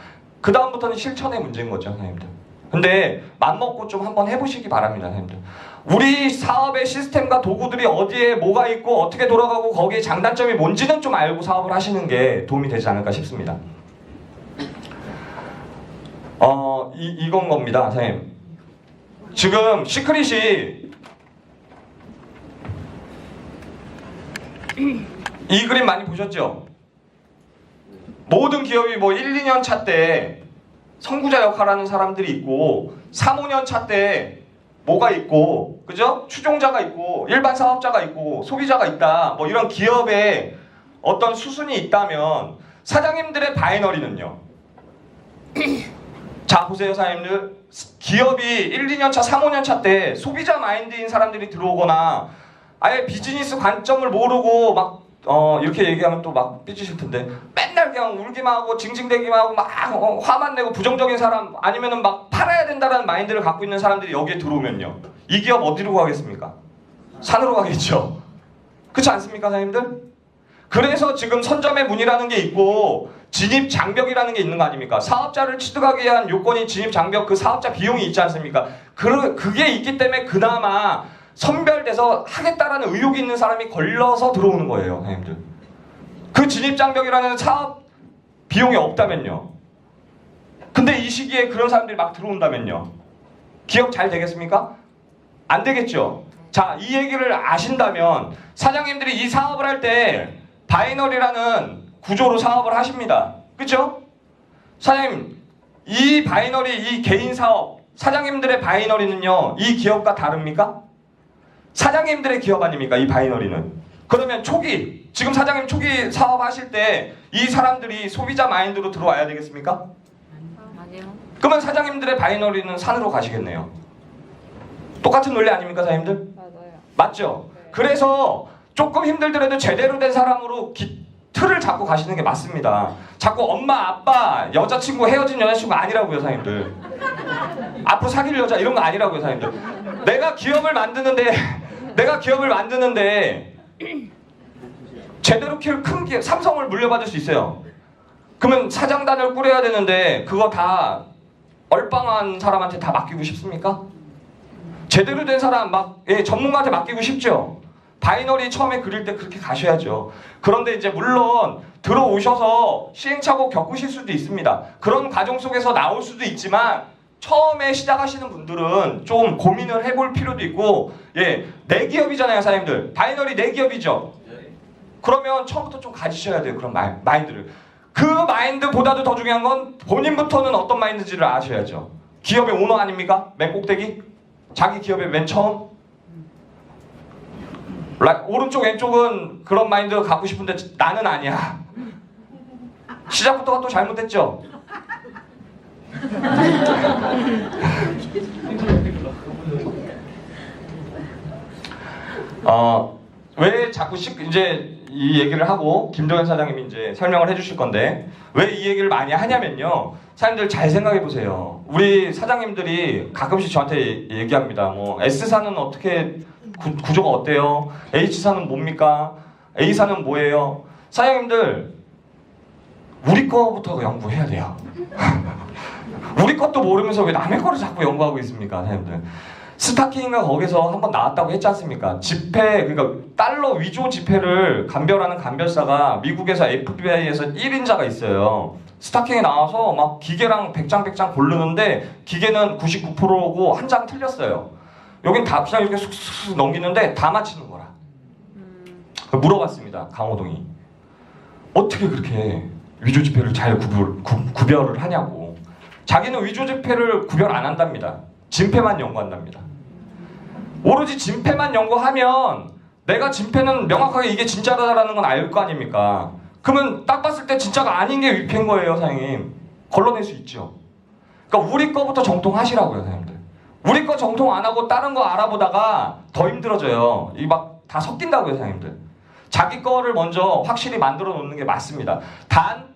Speaker 1: 그 다음부터는 실천의 문제인 거죠, 사장님들. 근데 맘먹고 좀 한번 해보시기 바랍니다, 사장님들. 우리 사업의 시스템과 도구들이 어디에 뭐가 있고 어떻게 돌아가고 거기에 장단점이 뭔지는 좀 알고 사업을 하시는 게 도움이 되지 않을까 싶습니다. 이건 겁니다, 사장님. 지금 시크릿이 이 그림 많이 보셨죠? 모든 기업이 뭐 1, 2년 차 때 선구자 역할하는 사람들이 있고 3, 5년 차 때 뭐가 있고, 그죠? 추종자가 있고 일반 사업자가 있고 소비자가 있다. 뭐 이런 기업에 어떤 수순이 있다면 사장님들의 바이너리는요. 자, 보세요, 사장님들. 기업이 1, 2년 차, 3, 5년 차 때 소비자 마인드인 사람들이 들어오거나 아예 비즈니스 관점을 모르고 막 이렇게 얘기하면 또 막 삐지실 텐데 맨날 그냥 울기만 하고 징징대기만 하고 막 화만 내고 부정적인 사람 아니면은 막 팔아야 된다는 마인드를 갖고 있는 사람들이 여기에 들어오면요, 이 기업 어디로 가겠습니까? 산으로 가겠죠. 그렇지 않습니까, 사장님들? 그래서 지금 선점의 문이라는 게 있고 진입 장벽이라는 게 있는 거 아닙니까? 사업자를 취득하기 위한 요건이 진입 장벽, 그 사업자 비용이 있지 않습니까? 그게 있기 때문에 그나마 선별돼서 하겠다라는 의욕이 있는 사람이 걸려서 들어오는 거예요, 사장님들. 그 진입장벽이라는 사업 비용이 없다면요. 근데 이 시기에 그런 사람들이 막 들어온다면요. 기업 잘 되겠습니까? 안 되겠죠. 자, 이 얘기를 아신다면 사장님들이 이 사업을 할 때 바이너리라는 구조로 사업을 하십니다. 그렇죠? 사장님, 이 바이너리, 이 개인 사업, 사장님들의 바이너리는요, 이 기업과 다릅니까? 사장님들의 기업 아닙니까, 이 바이너리는? 그러면 초기, 지금 사장님 초기 사업하실 때 이 사람들이 소비자 마인드로 들어와야 되겠습니까?
Speaker 2: 아니요.
Speaker 1: 그러면 사장님들의 바이너리는 산으로 가시겠네요. 똑같은 논리 아닙니까, 사장님들?
Speaker 2: 맞아요.
Speaker 1: 맞죠?
Speaker 2: 네.
Speaker 1: 그래서 조금 힘들더라도 제대로 된 사람으로 틀을 잡고 가시는 게 맞습니다. 자꾸 엄마, 아빠, 여자친구, 헤어진 여자친구 아니라고요, 사장님들. 앞으로 사귈 여자 이런 거 아니라고요, 사장님들. 내가 기업을 만드는데 제대로 키울 큰 기업, 삼성을 물려받을 수 있어요. 그러면 사장단을 꾸려야 되는데 그거 다 얼빵한 사람한테 다 맡기고 싶습니까? 제대로 된 사람 전문가한테 맡기고 싶죠. 바이너리 처음에 그릴 때 그렇게 가셔야죠. 그런데 이제 물론 들어오셔서 시행착오 겪으실 수도 있습니다. 그런 과정 속에서 나올 수도 있지만 처음에 시작하시는 분들은 좀 고민을 해볼 필요도 있고, 내 기업이잖아요, 사장님들. 바이너리 내 기업이죠. 그러면 처음부터 좀 가지셔야 돼요, 그런 마인드를. 그 마인드보다도 더 중요한 건 본인부터는 어떤 마인드인지를 아셔야죠. 기업의 오너 아닙니까? 맨 꼭대기? 자기 기업의 맨 처음? 오른쪽 왼쪽은 그런 마인드 갖고 싶은데 나는 아니야. 시작부터가 또 잘못됐죠? 왜 자꾸 이제 이 얘기를 하고 김동현 사장님이 이제 설명을 해주실 건데 왜 이 얘기를 많이 하냐면요. 사장님들 잘 생각해 보세요. 우리 사장님들이 가끔씩 저한테 얘기합니다. 뭐 S사는 어떻게 구조가 어때요? H사는 뭡니까? A사는 뭐예요? 사장님들 우리 거부터 연구해야 돼요. 우리 것도 모르면서 왜 남의 거를 자꾸 연구하고 있습니까, 사장님들? 스타킹인가 거기서 한번 나왔다고 했지 않습니까? 지폐, 그러니까 달러 위조 지폐를 감별하는 감별사가 미국에서 FBI에서 1인자가 있어요. 스타킹에 나와서 막 기계랑 100장 고르는데 기계는 99%고 한 장 틀렸어요. 여긴 다 그냥 이렇게 쑥쑥 넘기는데 다 맞히는 거라. 물어봤습니다, 강호동이. 어떻게 그렇게 위조 지폐를 잘 구별을 하냐고. 자기는 위조 지폐를 구별 안 한답니다. 진폐만 연구한답니다. 오로지 진폐만 연구하면 내가 진폐는 명확하게 이게 진짜다라는 건 알 거 아닙니까? 그러면 딱 봤을 때 진짜가 아닌 게 위폐인 거예요, 사장님. 걸러낼 수 있죠. 그러니까 우리 거부터 정통하시라고요, 사장님들. 우리 거 정통 안 하고 다른 거 알아보다가 더 힘들어져요. 이 막 다 섞인다고요, 사장님들. 자기 거를 먼저 확실히 만들어 놓는 게 맞습니다. 단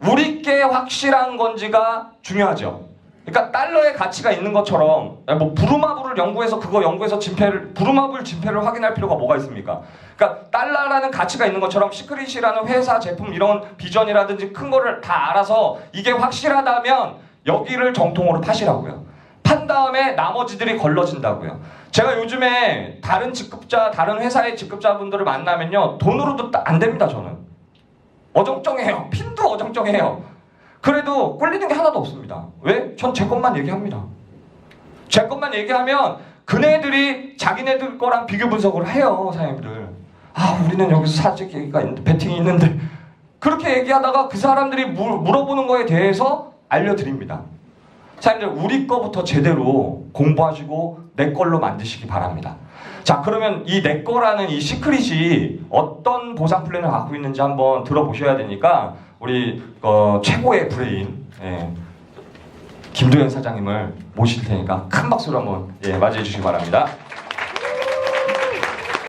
Speaker 1: 우리 게 확실한 건지가 중요하죠. 그러니까 달러의 가치가 있는 것처럼 뭐 부루마블을 연구해서 그거 연구해서 부루마블 진폐를 확인할 필요가 뭐가 있습니까? 그러니까 달러라는 가치가 있는 것처럼 시크릿이라는 회사 제품 이런 비전이라든지 큰 거를 다 알아서 이게 확실하다면 여기를 정통으로 파시라고요. 판 다음에 나머지들이 걸러진다고요. 제가 요즘에 다른 회사의 직급자분들을 만나면요, 돈으로도 안 됩니다. 저는 어정쩡해요. 핀도 어정쩡해요. 그래도 꿀리는 게 하나도 없습니다. 왜? 전 제 것만 얘기합니다. 제 것만 얘기하면 그네들이 자기네들 거랑 비교 분석을 해요, 사장님들. 우리는 여기서 사재기가 있는데, 배팅이 있는데. 그렇게 얘기하다가 그 사람들이 물어보는 거에 대해서 알려드립니다. 사장님들, 우리 거부터 제대로 공부하시고 내 걸로 만드시기 바랍니다. 자, 그러면 이 내 거라는 이 시크릿이 어떤 보상 플랜을 갖고 있는지 한번 들어보셔야 되니까 우리 최고의 브레인 김도현 사장님을 모실 테니까 큰 박수로 한번 맞이해 주시기 바랍니다.